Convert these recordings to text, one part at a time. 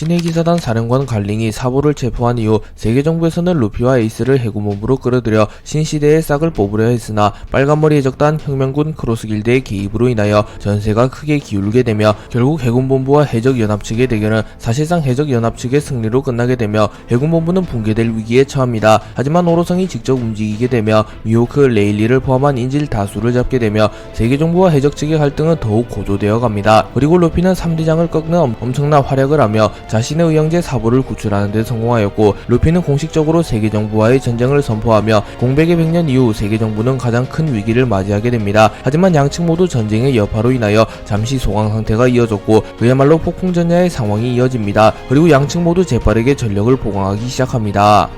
신의 기사단 사령관 갈링이 사보를 체포한 이후 세계정부에서는 루피와 에이스를 해군본부로 끌어들여 신시대의 싹을 뽑으려 했으나 빨간머리 해적단 혁명군 크로스길드의 개입으로 인하여 전세가 크게 기울게 되며 결국 해군본부와 해적연합 측의 대결은 사실상 해적연합 측의 승리로 끝나게 되며 해군본부는 붕괴될 위기에 처합니다. 하지만 오로성이 직접 움직이게 되며 미호크, 레일리를 포함한 인질 다수를 잡게 되며 세계정부와 해적 측의 갈등은 더욱 고조되어 갑니다. 그리고 루피는 3대장을 꺾는 엄청난 활약을 하며 자신의 의형제 사보를 구출하는 데 성공하였고, 루피는 공식적으로 세계정부와의 전쟁을 선포하며 공백의 100년 이후 세계정부는 가장 큰 위기를 맞이하게 됩니다. 하지만 양측 모두 전쟁의 여파로 인하여 잠시 소강 상태가 이어졌고 그야말로 폭풍전야의 상황이 이어집니다. 그리고 양측 모두 재빠르게 전력을 보강하기 시작합니다.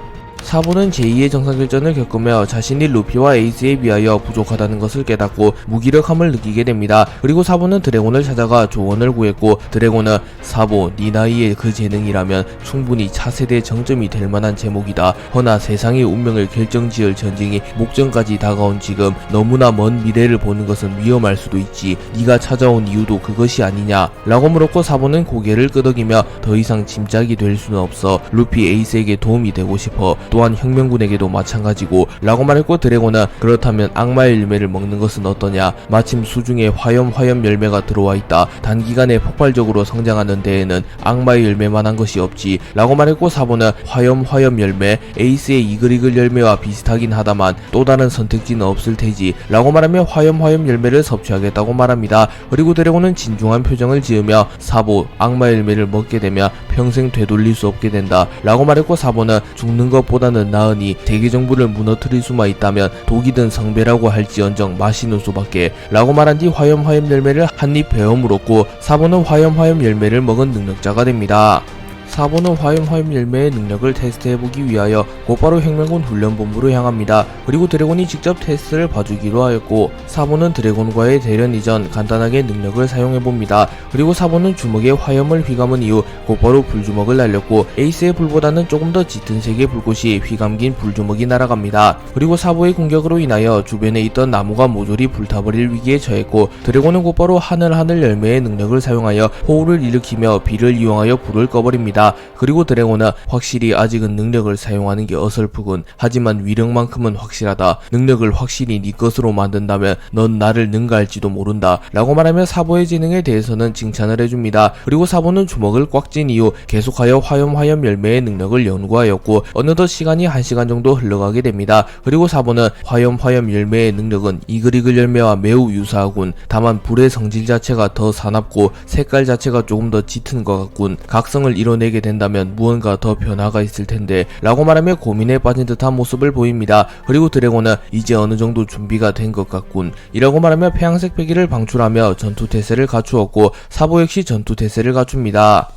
사보는 제2의 정상결전을 겪으며 자신이 루피와 에이스에 비하여 부족하다는 것을 깨닫고 무기력함을 느끼게 됩니다. 그리고 사보는 드래곤을 찾아가 조언을 구했고, 드래곤은 사보, 네 나이에 그 재능이라면 충분히 차세대 정점이 될 만한 제목이다. 허나 세상의 운명을 결정지을 전쟁이 목전까지 다가온 지금 너무나 먼 미래를 보는 것은 위험할 수도 있지. 네가 찾아온 이유도 그것이 아니냐 라고 물었고, 사보는 고개를 끄덕이며 더 이상 짐짝이 될 수는 없어. 루피, 에이스에게 도움이 되고 싶어. 또한 혁명군에게도 마찬가지고 라고 말했고, 드래곤은 그렇다면 악마의 열매를 먹는 것은 어떠냐. 마침 수중에 화염 열매가 들어와 있다. 단기간에 폭발적으로 성장하는 데에는 악마의 열매만한 것이 없지 라고 말했고, 사보는 화염 열매, 에이스의 이글이글 열매와 비슷하긴 하다만 또 다른 선택지는 없을 테지 라고 말하며 화염 열매를 섭취하겠다고 말합니다. 그리고 드래곤은 진중한 표정을 지으며 사보, 악마의 열매를 먹게 되면 평생 되돌릴 수 없게 된다 라고 말했고, 사보는 죽는 것보다는 나으니 세계정부를 무너뜨릴 수만 있다면 독이든 성배라고 할지언정 마시는 수밖에 라고 말한 뒤 화염 열매를 한입 베어 물었고, 사보는 화염 열매를 먹은 능력자가 됩니다. 사보는 화염 열매의 능력을 테스트해보기 위하여 곧바로 혁명군 훈련본부로 향합니다. 그리고 드래곤이 직접 테스트를 봐주기로 하였고, 사보는 드래곤과의 대련 이전 간단하게 능력을 사용해봅니다. 그리고 사보는 주먹에 화염을 휘감은 이후 곧바로 불주먹을 날렸고, 에이스의 불보다는 조금 더 짙은 색의 불꽃이 휘감긴 불주먹이 날아갑니다. 그리고 사보의 공격으로 인하여 주변에 있던 나무가 모조리 불타버릴 위기에 처했고, 드래곤은 곧바로 하늘 열매의 능력을 사용하여 호우를 일으키며 비를 이용하여 불을 꺼버립니다. 그리고 드래곤은 확실히 아직은 능력을 사용하는 게 어설프군. 하지만 위력만큼은 확실하다. 능력을 확실히 네 것으로 만든다면 넌 나를 능가할지도 모른다 라고 말하며 사보의 재능에 대해서는 칭찬을 해줍니다. 그리고 사보는 주먹을 꽉 쥔 이후 계속하여 화염 열매의 능력을 연구하였고, 어느덧 시간이 1시간 정도 흘러가게 됩니다. 그리고 사보는 화염 열매의 능력은 이글이글 열매와 매우 유사하군. 다만 불의 성질 자체가 더 사납고 색깔 자체가 조금 더 짙은 것 같군. 각성을 이뤄내게 된다면 무언가 더 변화가 있을 텐데 라고 말하며 고민에 빠진 듯한 모습을 보입니다. 그리고 드래곤은 이제 어느 정도 준비가 된 것 같군 이라고 말하며 폐양색 패기를 방출하며 전투태세를 갖추었고, 사보 역시 전투태세를 갖춥니다.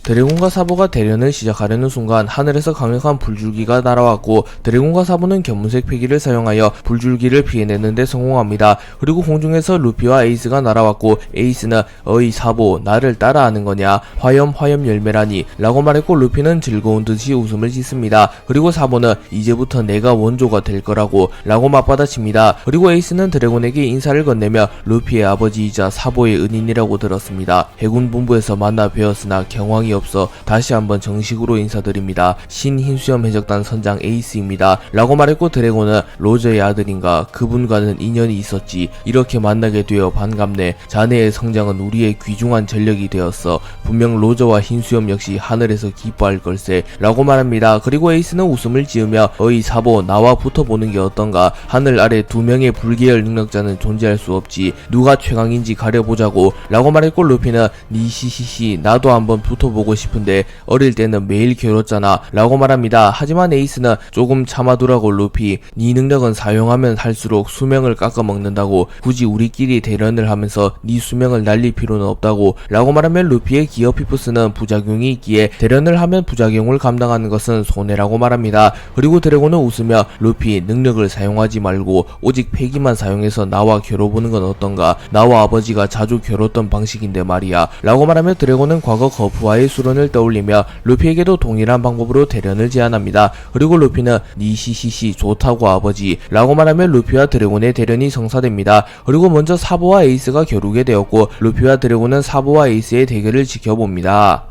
드래곤과 사보가 대련을 시작하려는 순간 하늘에서 강력한 불줄기가 날아왔고, 드래곤과 사보는 견문색 패기를 사용하여 불줄기를 피해내는 데 성공합니다. 그리고 공중에서 루피와 에이스가 날아왔고, 에이스는 어이 사보, 나를 따라하는 거냐, 화염 열매라니 라고 말했고, 루피는 즐거운 듯이 웃음을 짓습니다. 그리고 사보는 이제부터 내가 원조가 될 거라고 라고 맞받아칩니다. 그리고 에이스는 드래곤에게 인사를 건네며 루피의 아버지이자 사보의 은인이라고 들었습니다. 해군 본부에서 만나 뵈었으나 경황이 없어 다시 한번 정식으로 인사드립니다. 신흰수염 해적단 선장 에이스입니다 라고 말했고, 드래곤은 로저의 아들인가, 그분과는 인연이 있었지. 이렇게 만나게 되어 반갑네. 자네의 성장은 우리의 귀중한 전력이 되었어. 분명 로저와 흰수염 역시 하늘에서 기뻐할 걸세 라고 말합니다. 그리고 에이스는 웃음을 지으며 어이 사보, 나와 붙어보는 게 어떤가. 하늘 아래 2명의 불계열 능력자는 존재할 수 없지. 누가 최강인지 가려보자고 라고 말했고, 루피는 니시시시 나도 한번 붙어보고 싶은데 어릴 때는 매일 괴롭잖아 라고 말합니다. 하지만 에이스는 조금 참아두라고. 루피, 네 능력은 사용하면 할수록 수명을 깎아먹는다고. 굳이 우리끼리 대련을 하면서 네 수명을 날릴 필요는 없다고 라고 말하면, 루피의 기어 피프스는 부작용이 있기에 대련을 하면 부작용을 감당하는 것은 손해라고 말합니다. 그리고 드래곤은 웃으며 루피, 능력을 사용하지 말고 오직 패기만 사용해서 나와 겨뤄보는 건 어떤가. 나와 아버지가 자주 겨뤘던 방식인데 말이야 라고 말하며, 드래곤은 과거 거프와의 수련을 떠올리며 루피에게도 동일한 방법으로 대련을 제안합니다. 그리고 루피는 니시시시 좋다고 아버지 라고 말하며 루피와 드래곤의 대련이 성사됩니다. 그리고 먼저 사보와 에이스가 겨루게 되었고, 루피와 드래곤은 사보와 에이스의 대결을 지켜봅니다.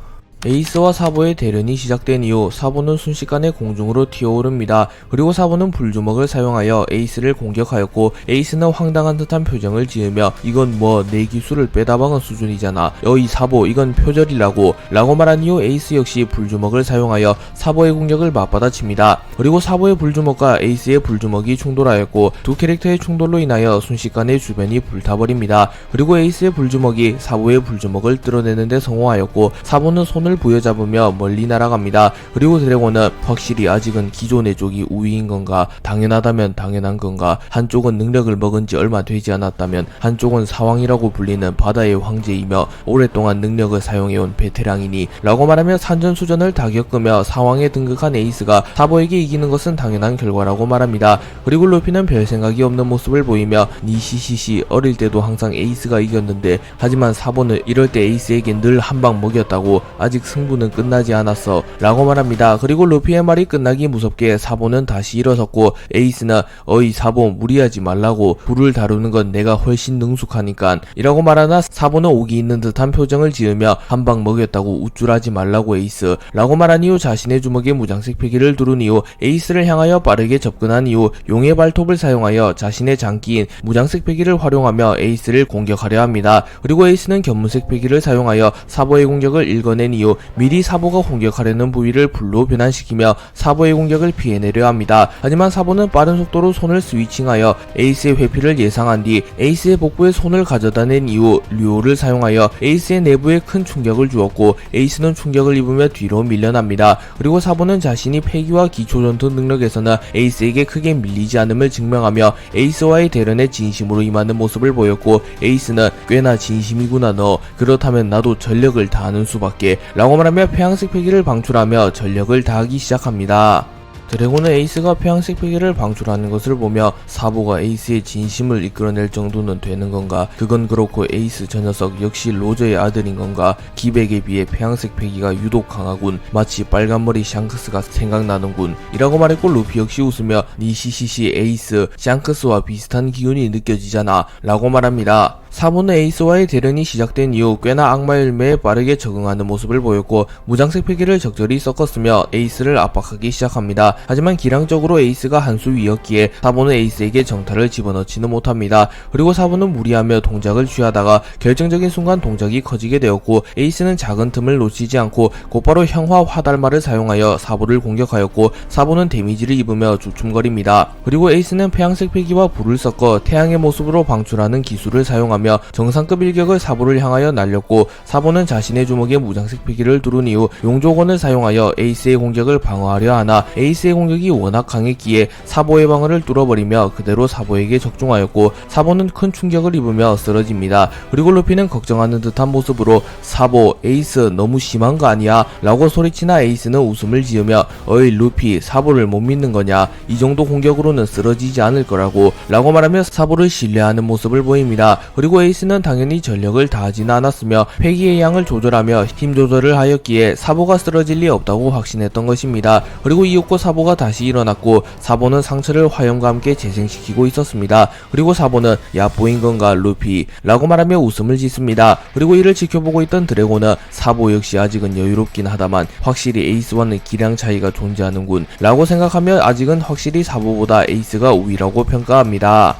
에이스와 사보의 대련이 시작된 이후 사보는 순식간에 공중으로 튀어오릅니다. 그리고 사보는 불주먹을 사용하여 에이스를 공격하였고 에이스는 황당한 듯한 표정을 지으며 이건 뭐 내 기술을 빼다박은 수준이잖아. 어이 사보 이건 표절이라고 라고 말한 이후 에이스 역시 불주먹을 사용하여 사보의 공격을 맞받아칩니다. 그리고 사보의 불주먹과 에이스의 불주먹이 충돌하였고 두 캐릭터의 충돌로 인하여 순식간에 주변이 불타버립니다. 그리고 에이스의 불주먹이 사보의 불주먹을 뚫어내는데 성공하였고 사보는 손을 부여잡으며 멀리 날아갑니다. 그리고 드래곤은 확실히 아직은 기존의 쪽이 우위인 건가, 당연하다면 당연한 건가, 한쪽은 능력을 먹은 지 얼마 되지 않았다면 한쪽은 사왕이라고 불리는 바다의 황제이며 오랫동안 능력을 사용해온 베테랑이니 라고 말하며 산전수전을 다 겪으며 사왕에 등극한 에이스가 사보에게 이기는 것은 당연한 결과라고 말합니다. 그리고 루피는 별 생각이 없는 모습을 보이며 니시시시 어릴 때도 항상 에이스가 이겼는데 하지만 사보는 이럴 때 에이스에게 늘 한 방 먹였다고 아직 승부는 끝나지 않았어 라고 말합니다. 그리고 루피의 말이 끝나기 무섭게 사보는 다시 일어섰고 에이스는 어이 사보 무리하지 말라고 불을 다루는 건 내가 훨씬 능숙하니까 이라고 말하나 사보는 오기 있는 듯한 표정을 지으며 한 방 먹였다고 우쭐하지 말라고 에이스 라고 말한 이후 자신의 주먹에 무장색 패기를 두른 이후 에이스를 향하여 빠르게 접근한 이후 용의 발톱을 사용하여 자신의 장기인 무장색 패기를 활용하며 에이스를 공격하려 합니다. 그리고 에이스는 견문색 패기를 사용하여 사보의 공격을 읽어낸 이후 미리 사보가 공격하려는 부위를 불로 변환시키며 사보의 공격을 피해내려 합니다. 하지만 사보는 빠른 속도로 손을 스위칭하여 에이스의 회피를 예상한 뒤 에이스의 복부에 손을 가져다 낸 이후 류오를 사용하여 에이스의 내부에 큰 충격을 주었고 에이스는 충격을 입으며 뒤로 밀려납니다. 그리고 사보는 자신이 패기와 기초전투 능력에서는 에이스에게 크게 밀리지 않음을 증명하며 에이스와의 대련에 진심으로 임하는 모습을 보였고 에이스는 꽤나 진심이구나 너 그렇다면 나도 전력을 다하는 수밖에 라고 말하며 폐양색 패기를 방출하며 전력을 다하기 시작합니다. 드래곤은 에이스가 폐양색 패기를 방출하는 것을 보며 사보가 에이스의 진심을 이끌어낼 정도는 되는 건가, 그건 그렇고 에이스 저 녀석 역시 로저의 아들인 건가, 기백에 비해 폐양색 패기가 유독 강하군, 마치 빨간머리 샹크스가 생각나는군 이라고 말했고 루피 역시 웃으며 니시시시 에이스 샹크스와 비슷한 기운이 느껴지잖아 라고 말합니다. 사보는 에이스와의 대련이 시작된 이후 꽤나 악마 열매에 빠르게 적응하는 모습을 보였고 무장색 패기를 적절히 섞었으며 에이스를 압박하기 시작합니다. 하지만 기량적으로 에이스가 한 수 위였기에 사보는 에이스에게 정타를 집어넣지는 못합니다. 그리고 사보는 무리하며 동작을 취하다가 결정적인 순간 동작이 커지게 되었고 에이스는 작은 틈을 놓치지 않고 곧바로 형화 화달마를 사용하여 사보를 공격하였고 사보는 데미지를 입으며 주춤거립니다. 그리고 에이스는 폐양색 패기와 불을 섞어 태양의 모습으로 방출하는 기술을 사용하며 정상급 일격을 사보를 향하여 날렸고 사보는 자신의 주먹에 무장색 패기를 두른 이후 용조건을 사용하여 에이스의 공격을 방어하려 하나 에이스의 공격이 워낙 강했기에 사보의 방어를 뚫어버리며 그대로 사보에게 적중하였고 사보는 큰 충격을 입으며 쓰러집니다. 그리고 루피는 걱정하는 듯한 모습으로 사보 에이스 너무 심한 거 아니야? 라고 소리치나 에이스는 웃음을 지으며 어이 루피 사보를 못 믿는 거냐? 이 정도 공격으로는 쓰러지지 않을 거라고 라고 말하며 사보를 신뢰하는 모습을 보입니다. 그리고 에이스는 당연히 전력을 다하지는 않았으며 패기의 양을 조절하며 힘 조절을 하였기에 사보가 쓰러질 리 없다고 확신했던 것입니다. 그리고 이윽고 사보가 다시 일어났고 사보는 상처를 화염과 함께 재생시키고 있었습니다. 그리고 사보는 얕보인 건가 루피 라고 말하며 웃음을 짓습니다. 그리고 이를 지켜보고 있던 드래곤은 사보 역시 아직은 여유롭긴 하다만 확실히 에이스와는 기량 차이가 존재하는군 라고 생각하며 아직은 확실히 사보보다 에이스가 우위라고 평가합니다.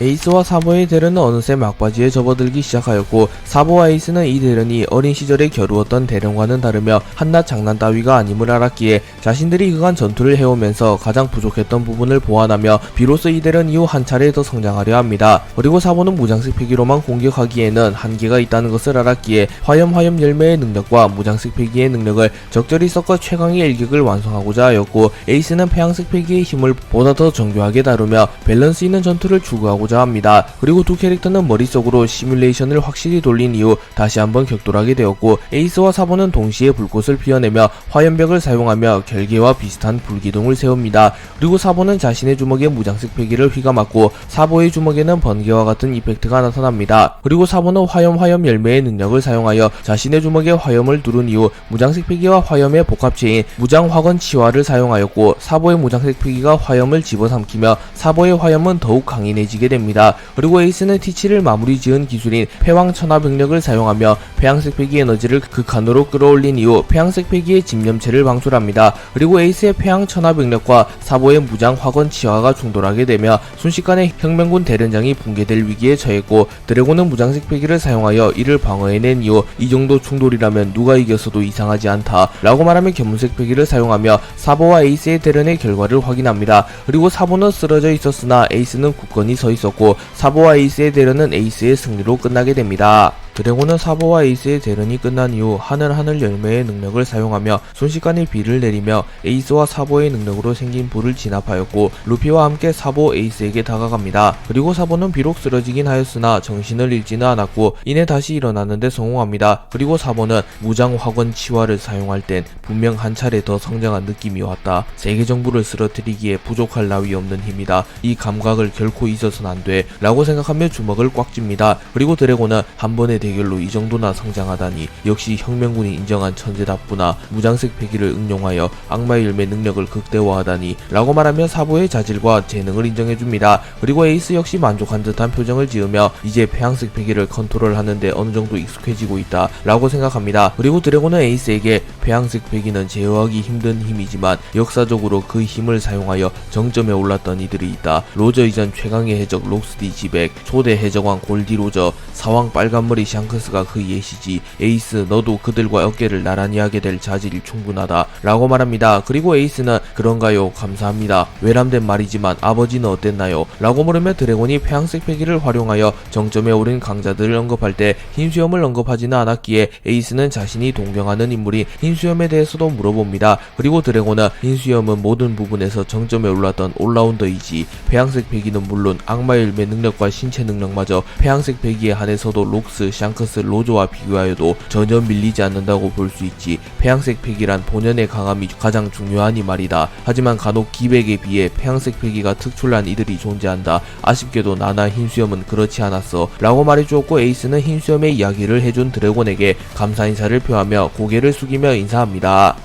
에이스와 사보의 대련은 어느새 막바지에 접어들기 시작하였고 사보와 에이스는 이 대련이 어린 시절에 겨루었던 대련과는 다르며 한낱 장난 따위가 아님을 알았기에 자신들이 그간 전투를 해오면서 가장 부족했던 부분을 보완하며 비로소 이 대련 이후 한 차례 더 성장하려 합니다. 그리고 사보는 무장색 패기로만 공격하기에는 한계가 있다는 것을 알았기에 화염 열매의 능력과 무장색 패기의 능력을 적절히 섞어 최강의 일격을 완성하고자 하였고 에이스는 폐양색 패기의 힘을 보다 더 정교하게 다루며 밸런스 있는 전투를 추구하고 합니다. 그리고 두 캐릭터는 머릿속으로 시뮬레이션을 확실히 돌린 이후 다시 한번 격돌하게 되었고 에이스와 사보는 동시에 불꽃을 피워내며 화염벽을 사용하며 결계와 비슷한 불기둥을 세웁니다. 그리고 사보는 자신의 주먹에 무장색 패기를 휘감았고 사보의 주먹에는 번개와 같은 이펙트가 나타납니다. 그리고 사보는 화염 열매의 능력을 사용하여 자신의 주먹에 화염을 두른 이후 무장색 패기와 화염의 복합체인 무장화건 치화를 사용하였고 사보의 무장색 패기가 화염을 집어삼키며 사보의 화염은 더욱 강인해지게 됩니다. 됩니다. 그리고 에이스는 T7을 마무리 지은 기술인 패왕 천하병력을 사용하며 폐양색 패기 에너지를 극한으로 끌어올린 이후 폐양색 패기의 집념체를 방출합니다. 그리고 에이스의 패양 천하병력과 사보의 무장 화건 치화가 충돌하게 되며 순식간에 혁명군 대련장이 붕괴될 위기에 처했고 드래곤은 무장색 패기를 사용하여 이를 방어해낸 이후 이 정도 충돌이라면 누가 이겼어도 이상하지 않다 라고 말하며 견문색 패기를 사용하며 사보와 에이스의 대련의 결과를 확인합니다. 그리고 사보는 쓰러져 있었으나 에이스는 굳건히 서 있었고 사보와 에이스의 대련은 에이스의 승리로 끝나게 됩니다. 드래곤은 사보와 에이스의 대련이 끝난 이후 하늘 열매의 능력을 사용하며 순식간에 비를 내리며 에이스와 사보의 능력으로 생긴 불을 진압하였고 루피와 함께 사보 에이스에게 다가갑니다. 그리고 사보는 비록 쓰러지긴 하였으나 정신을 잃지는 않았고 이내 다시 일어나는데 성공합니다. 그리고 사보는 무장 화건 치화를 사용할 땐 분명 한 차례 더 성장한 느낌이 왔다. 세계 정부를 쓰러뜨리기에 부족할 나위 없는 힘이다. 이 감각을 결코 잊어선 안 돼 라고 생각하며 주먹을 꽉 쥡니다. 그리고 드래곤은 한 번의 대결로 이 정도나 성장하다니 역시 혁명군이 인정한 천재답구나. 무장색 패기를 응용하여 악마의 열매 능력을 극대화하다니 라고 말하며 사보의 자질과 재능을 인정해줍니다. 그리고 에이스 역시 만족한 듯한 표정을 지으며 이제 폐양색 패기를 컨트롤하는데 어느정도 익숙해지고 있다 라고 생각합니다. 그리고 드래곤은 에이스에게 폐양색 패기는 제어하기 힘든 힘이지만 역사적으로 그 힘을 사용하여 정점에 올랐던 이들이 있다. 로저 이전 최강의 해적 록스디 지백, 초대 해적왕 골디 로저, 사왕 빨간머리 샹크스가 그 예시지. 에이스 너도 그들과 어깨를 나란히 하게 될 자질이 충분하다 라고 말합니다. 그리고 에이스는 그런가요? 감사합니다. 외람된 말이지만 아버지는 어땠나요? 라고 물으며 드래곤이 폐양색 패기를 활용하여 정점에 오른 강자들을 언급할 때 흰수염을 언급하지는 않았기에 에이스는 자신이 동경하는 인물이 흰수염에 대해서도 물어봅니다. 그리고 드래곤은 흰수염은 모든 부분에서 정점에 올랐던 올라운더이지 폐양색 패기는 물론 악마의 열매 능력과 신체 능력마저 폐양색 패기에 한해서도 록스, 샹크스, 로저와 비교하여도 전혀 밀리지 않는다고 볼 수 있지. 폐양색 패기란 본연의 강함이 가장 중요하니 말이다. 하지만 간혹 기백에 비해 폐양색 패기가 특출난 이들이 존재한다. 아쉽게도 나나 흰수염은 그렇지 않았어 라고 말해주었고 에이스는 흰수염의 이야기를 해준 드래곤에게 감사 인사를 표하며 고개를 숙이며 인사합니다.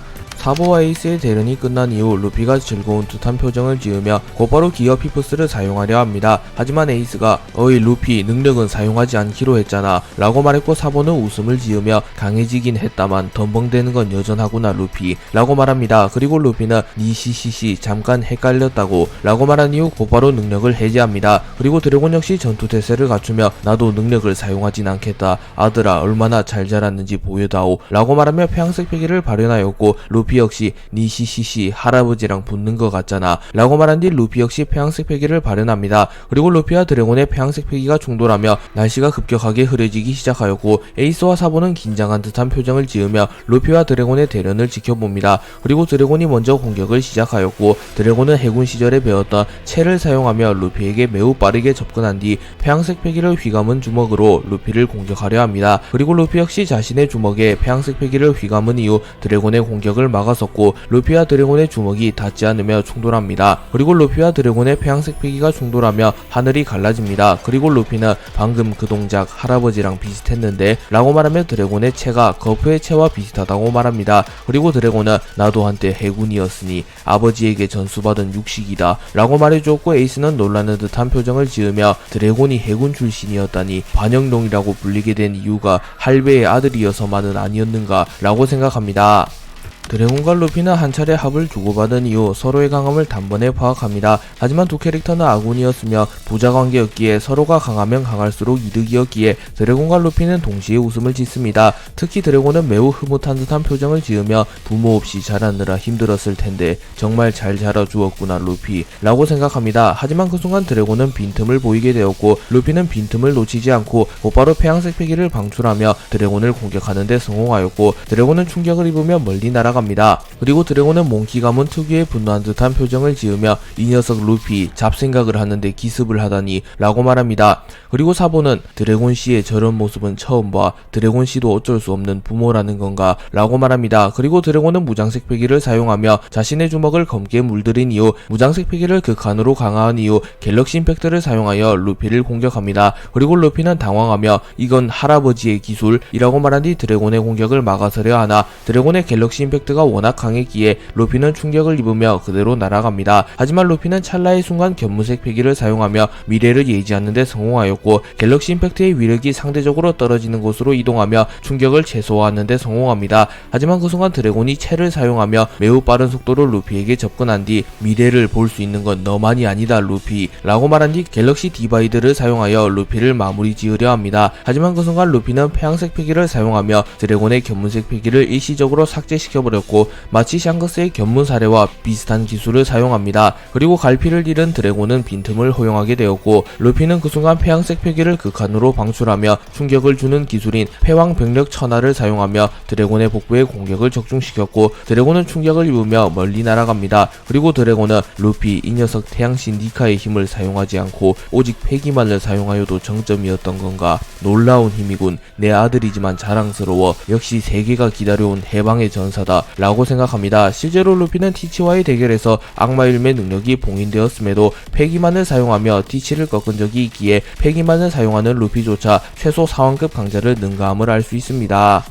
사보와 에이스의 대련이 끝난 이후 루피가 즐거운 듯한 표정을 지으며 곧바로 기어 피프스를 사용하려 합니다. 하지만 에이스가 어이 루피 능력은 사용하지 않기로 했잖아 라고 말했고 사보는 웃음을 지으며 강해지긴 했다만 덤벙대는 건 여전하구나 루피 라고 말합니다. 그리고 루피는 니시시시 잠깐 헷갈렸다고 라고 말한 이후 곧바로 능력을 해제합니다. 그리고 드래곤 역시 전투태세를 갖추며 나도 능력을 사용하진 않겠다. 아들아 얼마나 잘 자랐는지 보여다오 라고 말하며 폐양색 패기를 발현하였고 루피 역시 니시시시 할아버지랑 붙는 것 같잖아 라고 말한 뒤 루피 역시 폐양색 패기를 발현합니다. 그리고 루피와 드래곤의 폐양색 패기가 충돌하며 날씨가 급격하게 흐려지기 시작하였고 에이스와 사보는 긴장한 듯한 표정을 지으며 루피와 드래곤의 대련을 지켜봅니다. 그리고 드래곤이 먼저 공격을 시작하였고 드래곤은 해군 시절에 배웠던 채를 사용하며 루피에게 매우 빠르게 접근한 뒤 폐양색 패기를 휘감은 주먹으로 루피를 공격하려 합니다. 그리고 루피 역시 자신의 주먹에 폐양색 패기를 휘감은 이후 드래곤의 공격을 막았었고 루피와 드래곤의 주먹이 닿지 않으며 충돌합니다. 그리고 루피와 드래곤의 폐양색 패기가 충돌하며 하늘이 갈라집니다. 그리고 루피는 방금 그 동작 할아버지랑 비슷했는데 라고 말하며 드래곤의 채가 거프의 채와 비슷하다고 말합니다. 그리고 드래곤은 나도 한때 해군이었으니 아버지에게 전수받은 육식이다 라고 말해주었고 에이스는 놀라는 듯한 표정을 지으며 드래곤이 해군 출신이었다니 반영동이라고 불리게 된 이유가 할배의 아들이어서만은 아니었는가 라고 생각합니다. 드래곤과 루피는 한 차례 합을 주고받은 이후 서로의 강함을 단번에 파악합니다. 하지만 두 캐릭터는 아군이었으며 부자관계였기에 서로가 강하면 강할수록 이득이었기에 드래곤과 루피는 동시에 웃음을 짓습니다. 특히 드래곤은 매우 흐뭇한 듯한 표정을 지으며 부모 없이 자라느라 힘들었을 텐데 정말 잘 자라주었구나 루피 라고 생각합니다. 하지만 그 순간 드래곤은 빈틈을 보이게 되었고 루피는 빈틈을 놓치지 않고 곧바로 폐양색 패기를 방출하며 드래곤을 공격하는 데 성공하였고 드래곤은 충격을 입으며 멀리 날아갑니다. 그리고 드래곤은 몽키 가문 특유의 분노한 듯한 표정을 지으며 이 녀석 루피 잡생각을 하는데 기습을 하다니 라고 말합니다. 그리고 사보는 드래곤씨의 저런 모습은 처음 봐. 드래곤씨도 어쩔 수 없는 부모라는 건가 라고 말합니다. 그리고 드래곤은 무장색 패기를 사용하며 자신의 주먹을 검게 물들인 이후 무장색 패기를 극한으로 강화한 이후 갤럭시 임팩트를 사용하여 루피를 공격합니다. 그리고 루피는 당황하며 이건 할아버지의 기술이라고 말한 뒤 드래곤의 공격을 막아서려 하나 드래곤의 갤럭시 임팩트 임팩트가 워낙 강했기에 루피는 충격을 입으며 그대로 날아갑니다. 하지만 루피는 찰나의 순간 견문색 패기를 사용하며 미래를 예지하는 데 성공하였고 갤럭시 임팩트의 위력이 상대적으로 떨어지는 곳으로 이동하며 충격을 최소화하는 데 성공합니다. 하지만 그 순간 드래곤이 채를 사용하며 매우 빠른 속도로 루피에게 접근한 뒤 미래를 볼 수 있는 건 너만이 아니다 루피 라고 말한 뒤 갤럭시 디바이드를 사용하여 루피를 마무리 지으려 합니다. 하지만 그 순간 루피는 폐양색 패기를 사용하며 드래곤의 견문색 패기를 일시적으로 삭제시켜버렸고 마치 샹크스의 견문 사례와 비슷한 기술을 사용합니다. 그리고 갈피를 잃은 드래곤은 빈틈을 허용하게 되었고 루피는 그 순간 폐양색 패기를 극한으로 방출하며 충격을 주는 기술인 패왕 병력 천하를 사용하며 드래곤의 복부에 공격을 적중시켰고 드래곤은 충격을 입으며 멀리 날아갑니다. 그리고 드래곤은 루피 이 녀석 태양신 니카의 힘을 사용하지 않고 오직 패기만을 사용하여도 정점이었던 건가. 놀라운 힘이군. 내 아들이지만 자랑스러워. 역시 세계가 기다려온 해방의 전사다 라고 생각합니다. 실제로 루피는 티치와의 대결에서 악마일의 능력이 봉인되었음에도 패기만을 사용하며 티치를 꺾은 적이 있기에 패기만을 사용하는 루피조차 최소 사왕급 강자를 능가함을 알 수 있습니다.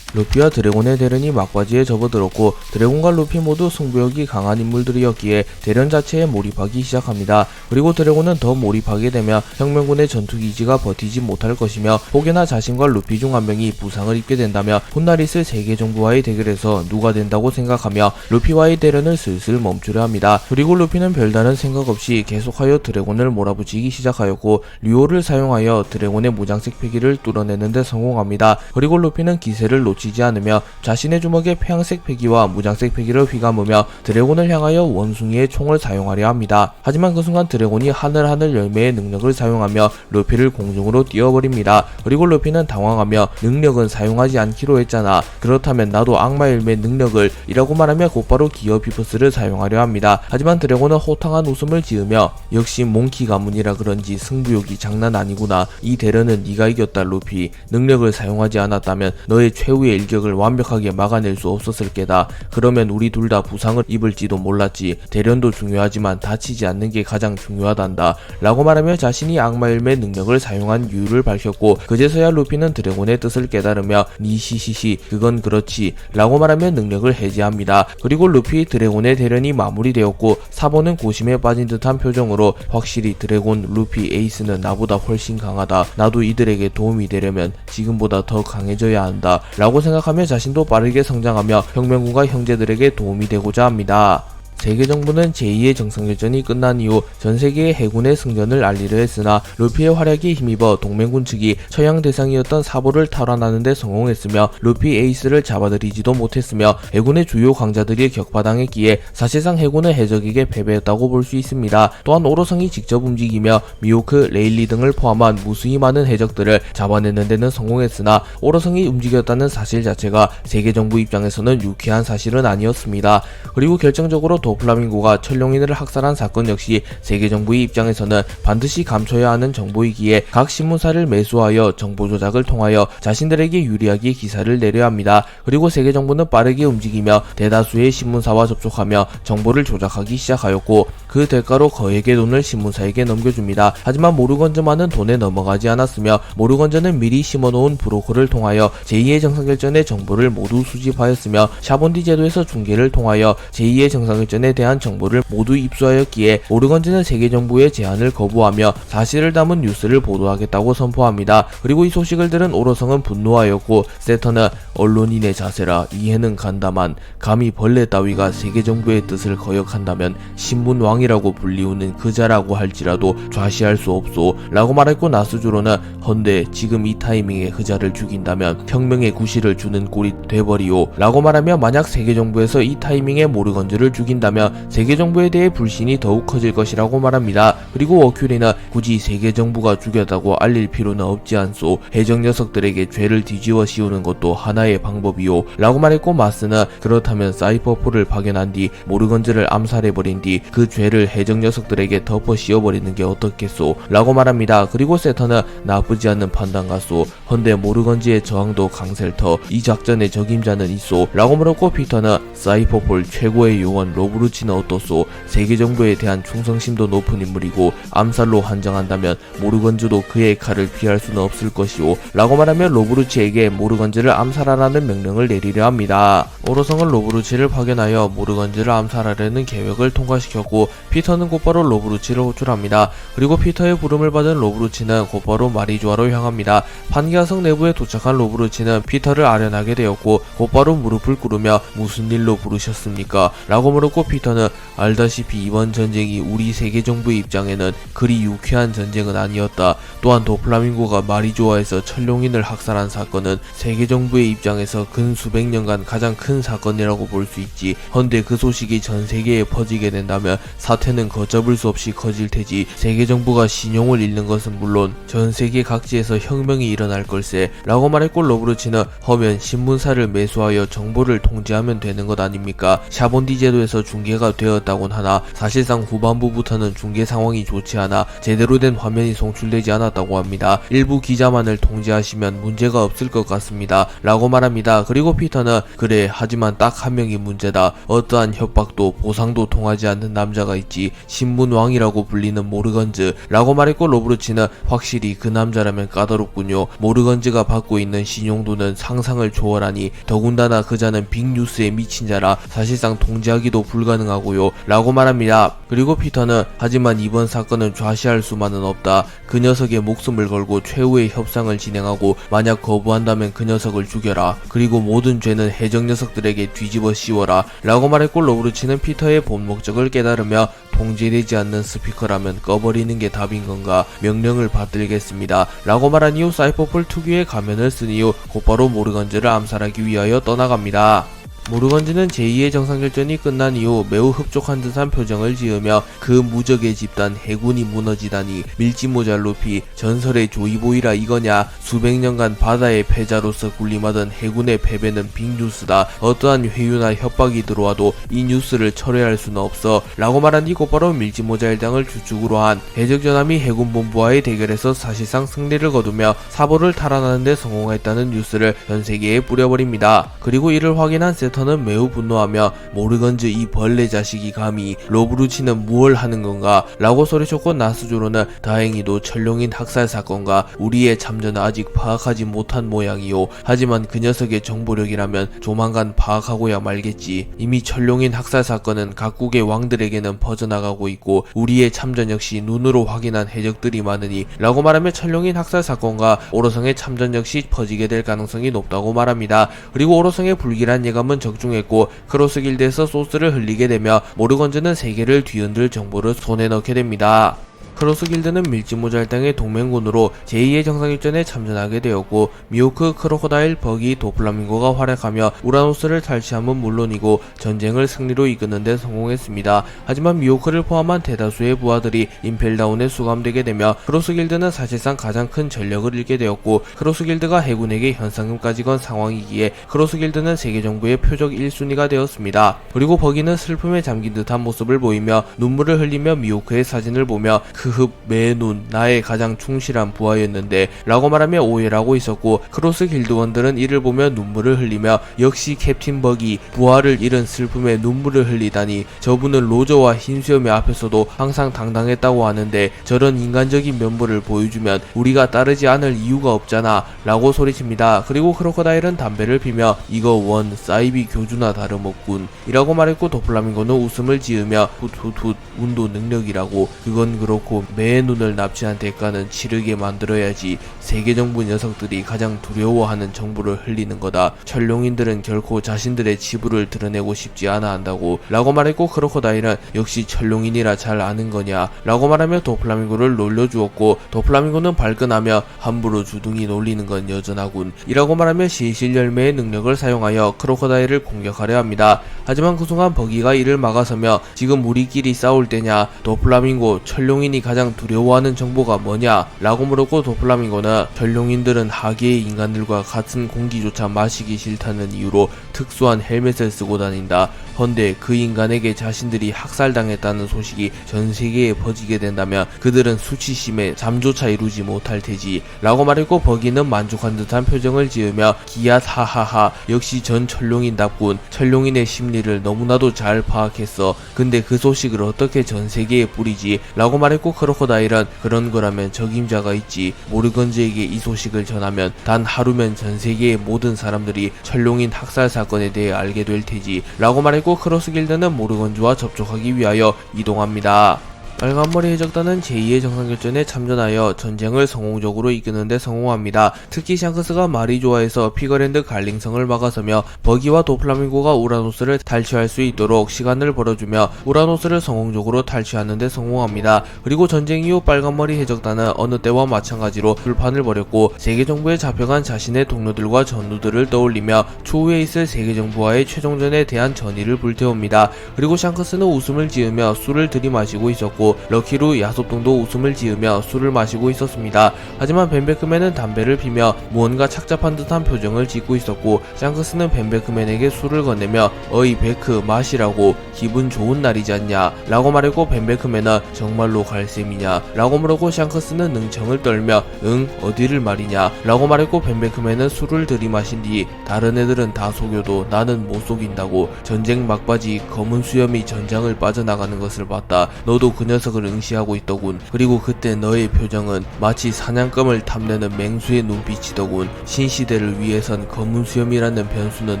루피와 드래곤의 대련이 막바지에 접어들었고 드래곤과 루피 모두 승부욕이 강한 인물들이었기에 대련 자체에 몰입하기 시작합니다. 그리고 드래곤은 더 몰입하게 되며 혁명군의 전투기지가 버티지 못할 것이며 혹여나 자신과 루피 중 한 명이 부상을 입게 된다며 훗날 있을 세계정부와의 대결에서 누가 된다고 생각하며 루피와의 대련을 슬슬 멈추려 합니다. 그리고 루피는 별다른 생각 없이 계속하여 드래곤을 몰아붙이기 시작하였고 류오를 사용하여 드래곤의 무장색 패기를 뚫어내는 데 성공합니다. 그리고 루피는 기세를 놓치지 않으며 자신의 주먹에 폐양색 패기와 무장색 패기를 휘감으며 드래곤을 향하여 원숭이의 총을 사용하려 합니다. 하지만 그 순간 드래곤이 하늘 열매의 능력을 사용하며 루피를 공중으로 띄워버립니다. 그리고 루피는 당황하며 능력은 사용하지 않기로 했잖아. 그렇다면 나도 악마 열매 능력을 이라고 말하며 곧바로 기어 비프스를 사용하려 합니다. 하지만 드래곤은 호탕한 웃음을 지으며 역시 몽키 가문이라 그런지 승부욕이 장난 아니구나. 이 대련은 네가 이겼다 루피. 능력을 사용하지 않았다면 너의 최후의 일격을 완벽하게 막아낼 수 없었을 게다. 그러면 우리 둘 다 부상을 입을지도 몰랐지. 대련도 중요하지만 다치지 않는 게 가장 중요하단다 라고 말하며 자신이 악마 열매 능력을 사용한 이유를 밝혔고 그제서야 루피는 드래곤의 뜻을 깨달으며 니시시시 그건 그렇지 라고 말하며 능력을 해제합니다. 그리고 루피 드래곤의 대련이 마무리되었고 사보는 고심에 빠진 듯한 표정으로 확실히 드래곤, 루피, 에이스는 나보다 훨씬 강하다. 나도 이들에게 도움이 되려면 지금보다 더 강해져야 한다 라고 생각하며 자신도 빠르게 성장하며 혁명군과 형제들에게 도움이 되고자 합니다. 세계정부는 제2의 정상결전이 끝난 이후 전세계의 해군의 승전을 알리려 했으나 루피의 활약에 힘입어 동맹군 측이 처형 대상이었던 사보를 탈환하는 데 성공했으며 루피 에이스를 잡아들이지도 못했으며 해군의 주요 강자들이 격파당했기에 사실상 해군은 해적에게 패배했다고 볼 수 있습니다. 또한 오로성이 직접 움직이며 미호크, 레일리 등을 포함한 무수히 많은 해적들을 잡아내는 데는 성공했으나 오로성이 움직였다는 사실 자체가 세계정부 입장에서는 유쾌한 사실은 아니었습니다. 그리고 결정적으로 도플라밍고가 천룡인을 학살한 사건 역시 세계정부의 입장에서는 반드시 감춰야 하는 정보이기에 각 신문사를 매수하여 정보 조작을 통하여 자신들에게 유리하게 기사를 내려 합니다. 그리고 세계정부는 빠르게 움직이며 대다수의 신문사와 접촉하며 정보를 조작하기 시작하였고 그 대가로 거액의 돈을 신문사에게 넘겨줍니다. 하지만 모르건즈만은 돈에 넘어가지 않았으며 모르건즈는 미리 심어놓은 브로커를 통하여 제2의 정상결전의 정보를 모두 수집하였으며 샤본디 제도에서 중계를 통하여 제2의 정상결전에 대한 정보를 모두 입수하였기에 모르건즈는 세계정부의 제안을 거부하며 사실을 담은 뉴스를 보도하겠다고 선포합니다. 그리고 이 소식을 들은 오로성은 분노하였고 세터는 언론인의 자세라 이해는 간다만 감히 벌레 따위가 세계정부의 뜻을 거역한다면 신문왕이라고 불리우는 그자라고 할지라도 좌시할 수 없소 라고 말했고 나스주로는 헌데 지금 이 타이밍에 그자를 죽인다면 혁명의 구실을 주는 꼴이 돼버리오 라고 말하며 만약 세계정부에서 이 타이밍에 모르건즈를 죽인다면 세계정부에 대해 불신이 더욱 커질 것이라고 말합니다. 그리고 워큐리는 굳이 세계정부가 죽였다고 알릴 필요는 없지 않소. 해적 녀석들에게 죄를 뒤집어 씌우는 것도 하나의 방법이오 라고 말했고 마스는 그렇다면 사이퍼포를 파견한 뒤 모르건즈를 암살해버린 뒤 그 죄를 해적 녀석들에게 덮어 씌워버리는 게 어떻겠소 라고 말합니다. 그리고 세터는 나쁘지 않은 판단 같소. 헌데 모르건즈의 저항도 강셀터 이 작전의 적임자는 있소 라고 물었고 피터는 사이퍼폴 최고의 요원 로브 로브루치는 어떻소? 세계 정부에 대한 충성심도 높은 인물이고 암살로 한정한다면 모르건즈도 그의 칼을 피할 수는 없을 것이오 라고 말하며 로브루치에게 모르건즈를 암살하라는 명령을 내리려 합니다. 오로성은 로브루치를 파견하여 모르건즈를 암살하려는 계획을 통과시켰고 피터는 곧바로 로브루치를 호출합니다. 그리고 피터의 부름을 받은 로브루치는 곧바로 마리조아로 향합니다. 판기아성 내부에 도착한 로브루치는 피터를 아련하게 되었고 곧바로 무릎을 꿇으며 무슨 일로 부르셨습니까? 라고 물었고 피터는 알다시피 이번 전쟁이 우리 세계 정부의 입장에는 그리 유쾌한 전쟁은 아니었다. 또한 도플라밍고가 마리조아에서 천룡인을 학살한 사건은 세계 정부의 입장에서 근 수백 년간 가장 큰 사건이라고 볼 수 있지. 헌데 그 소식이 전 세계에 퍼지게 된다면 사태는 걷잡을 수 없이 커질 테지. 세계 정부가 신용을 잃는 것은 물론 전 세계 각지에서 혁명이 일어날 걸세 라고 말했고 로브루치는 허면 신문사를 매수하여 정보를 통제하면 되는 것 아닙니까? 샤본디 제도에서 중계가 되었다곤 하나 사실상 후반부부터는 중계 상황이 좋지 않아 제대로 된 화면이 송출되지 않았다고 합니다. 일부 기자만을 통제하시면 문제가 없을 것 같습니다 라고 말합니다. 그리고 피터는 그래 하지만 딱 한 명이 문제다. 어떠한 협박도 보상도 통하지 않는 남자가 있지. 신문왕이라고 불리는 모르건즈 라고 말했고 로브루치는 확실히 그 남자라면 까다롭군요. 모르건즈가 받고 있는 신용도는 상상을 초월하니 더군다나 그자는 빅뉴스에 미친 자라 사실상 통제하기도 불가능하고요 라고 말합니다. 그리고 피터는 하지만 이번 사건은 좌시할 수만은 없다. 그 녀석의 목숨을 걸고 최후의 협상을 진행하고 만약 거부한다면 그 녀석을 죽여라. 그리고 모든 죄는 해적 녀석들에게 뒤집어 씌워라 라고 말했고 로브루치는 피터의 본 목적을 깨달으며 통제되지 않는 스피커라면 꺼버리는 게 답인 건가? 명령을 받들겠습니다 라고 말한 이후 사이퍼폴 특유의 가면을 쓴 이후 곧바로 모르건즈를 암살하기 위하여 떠나갑니다. 모르건즈는 제2의 정상결전이 끝난 이후 매우 흡족한 듯한 표정을 지으며 그 무적의 집단 해군이 무너지다니 밀짚모잘 루피 전설의 조이보이라 이거냐. 수백 년간 바다의 패자로서 군림하던 해군의 패배는 빅뉴스다. 어떠한 회유나 협박이 들어와도 이 뉴스를 철회할 수는 없어 라고 말한 뒤 곧바로 밀짚모자 일당을 주축으로 한 해적전함이 해군본부와의 대결에서 사실상 승리를 거두며 사보를 탈환하는 데 성공했다는 뉴스를 전세계에 뿌려버립니다. 그리고 이를 확인한 세터는 매우 분노하며 모르건즈 이 벌레 자식이 감히 로브루치는 무얼 하는 건가 라고 소리쳤고 나스조로는 다행히도 천룡인 학살 사건과 우리의 참전을 아직 파악하지 못한 모양이요. 하지만 그 녀석의 정보력이라면 조만간 파악하고야 말겠지. 이미 천룡인 학살 사건은 각국의 왕들에게는 퍼져나가고 있고 우리의 참전 역시 눈으로 확인한 해적들이 많으니 라고 말하며 천룡인 학살 사건과 오로성의 참전 역시 퍼지게 될 가능성이 높다고 말합니다. 그리고 오로성의 불길한 예감은 적중했고 크로스 길드에서 소스를 흘리게 되며 모르건즈는 세계를 뒤흔들 정보를 손에 넣게 됩니다. 크로스 길드는 밀짚모잘당의 동맹군으로 제2의 정상일전에 참전하게 되었고 미호크, 크로코다일, 버기, 도플라밍고가 활약하며 우라노스를 탈취함은 물론이고 전쟁을 승리로 이끄는 데 성공했습니다. 하지만 미호크를 포함한 대다수의 부하들이 임펠다운에 수감되게 되며 크로스 길드는 사실상 가장 큰 전력을 잃게 되었고 크로스 길드가 해군에게 현상금까지 건 상황이기에 크로스 길드는 세계 정부의 표적 1순위가 되었습니다. 그리고 버기는 슬픔에 잠긴 듯한 모습을 보이며 눈물을 흘리며 미호크의 사진을 보며 크흡 매눈 나의 가장 충실한 부하였는데 라고 말하며 오해를 하고 있었고 크로스 길드원들은 이를 보며 눈물을 흘리며 역시 캡틴 버기 부하를 잃은 슬픔에 눈물을 흘리다니 저분은 로저와 흰수염의 앞에서도 항상 당당했다고 하는데 저런 인간적인 면모를 보여주면 우리가 따르지 않을 이유가 없잖아 라고 소리칩니다. 그리고 크로코다일은 담배를 피며 이거 원 사이비 교주나 다름없군 이라고 말했고 도플라밍고는 웃음을 지으며 훗훗훗 운도 능력이라고 그건 그렇고 매의 눈을 납치한 대가는 치르게 만들어야지. 세계정부 녀석들이 가장 두려워하는 정보를 흘리는 거다. 천룡인들은 결코 자신들의 지부를 드러내고 싶지 않아 한다고 라고 말했고 크로코다일은 역시 천룡인이라 잘 아는 거냐 라고 말하며 도플라밍고를 놀려주었고 도플라밍고는 발끈하며 함부로 주둥이 놀리는 건 여전하군 이라고 말하며 시실 열매의 능력을 사용하여 크로코다일을 공격하려 합니다. 하지만 그 순간 버기가 이를 막아서며 지금 우리끼리 싸울 때냐. 도플라밍고 천룡인이 천룡인이 가장 두려워하는 정보가 뭐냐? 라고 물었고 도플라밍고는 천룡인들은 하계의 인간들과 같은 공기조차 마시기 싫다는 이유로 특수한 헬멧을 쓰고 다닌다. 헌데 그 인간에게 자신들이 학살당했다는 소식이 전 세계에 퍼지게 된다면 그들은 수치심에 잠조차 이루지 못할 테지. 라고 말했고 버기는 만족한 듯한 표정을 지으며 기얏 하하하 역시 전 천룡인답군. 천룡인의 심리를 너무나도 잘 파악했어. 근데 그 소식을 어떻게 전 세계에 뿌리지? 라고 말했고 크로코다일은 그런 거라면 적임자가 있지. 모르건즈에게 이 소식을 전하면 단 하루면 전 세계의 모든 사람들이 천룡인 학살 사건에 대해 알게 될 테지. 라고 말했고 크로스길드는 모르건즈와 접촉하기 위하여 이동합니다. 빨간머리 해적단은 제2의 정상결전에 참전하여 전쟁을 성공적으로 이끄는데 성공합니다. 특히 샹크스가 말이 좋아해서 피거랜드 갈링성을 막아서며 버기와 도플라밍고가 우라노스를 탈취할 수 있도록 시간을 벌어주며 우라노스를 성공적으로 탈취하는데 성공합니다. 그리고 전쟁 이후 빨간머리 해적단은 어느 때와 마찬가지로 불판을 벌였고 세계정부에 잡혀간 자신의 동료들과 전우들을 떠올리며 추후에 있을 세계정부와의 최종전에 대한 전의를 불태웁니다. 그리고 샹크스는 웃음을 지으며 술을 들이마시고 있었고 럭키루 야소통도 웃음을 지으며 술을 마시고 있었습니다. 하지만 벤베크맨은 담배를 피며 무언가 착잡한 듯한 표정을 짓고 있었고 샹크스는 벤베크맨에게 술을 건네며 어이 베크 마시라고 기분 좋은 날이지 않냐 라고 말했고 벤베크맨은 정말로 갈 셈이냐 라고 물었고 샹크스는 능청을 떨며 응 어디를 말이냐 라고 말했고 벤베크맨은 술을 들이마신 뒤 다른 애들은 다 속여도 나는 못 속인다고 전쟁 막바지 검은 수염이 전장을 빠져나가는 것을 봤다. 너도 그 녀석을 응시하고 있더군. 그리고 그때 너의 표정은 마치 사냥감을 탐내는 맹수의 눈빛이더군. 신시대를 위해선 검은 수염이라는 변수는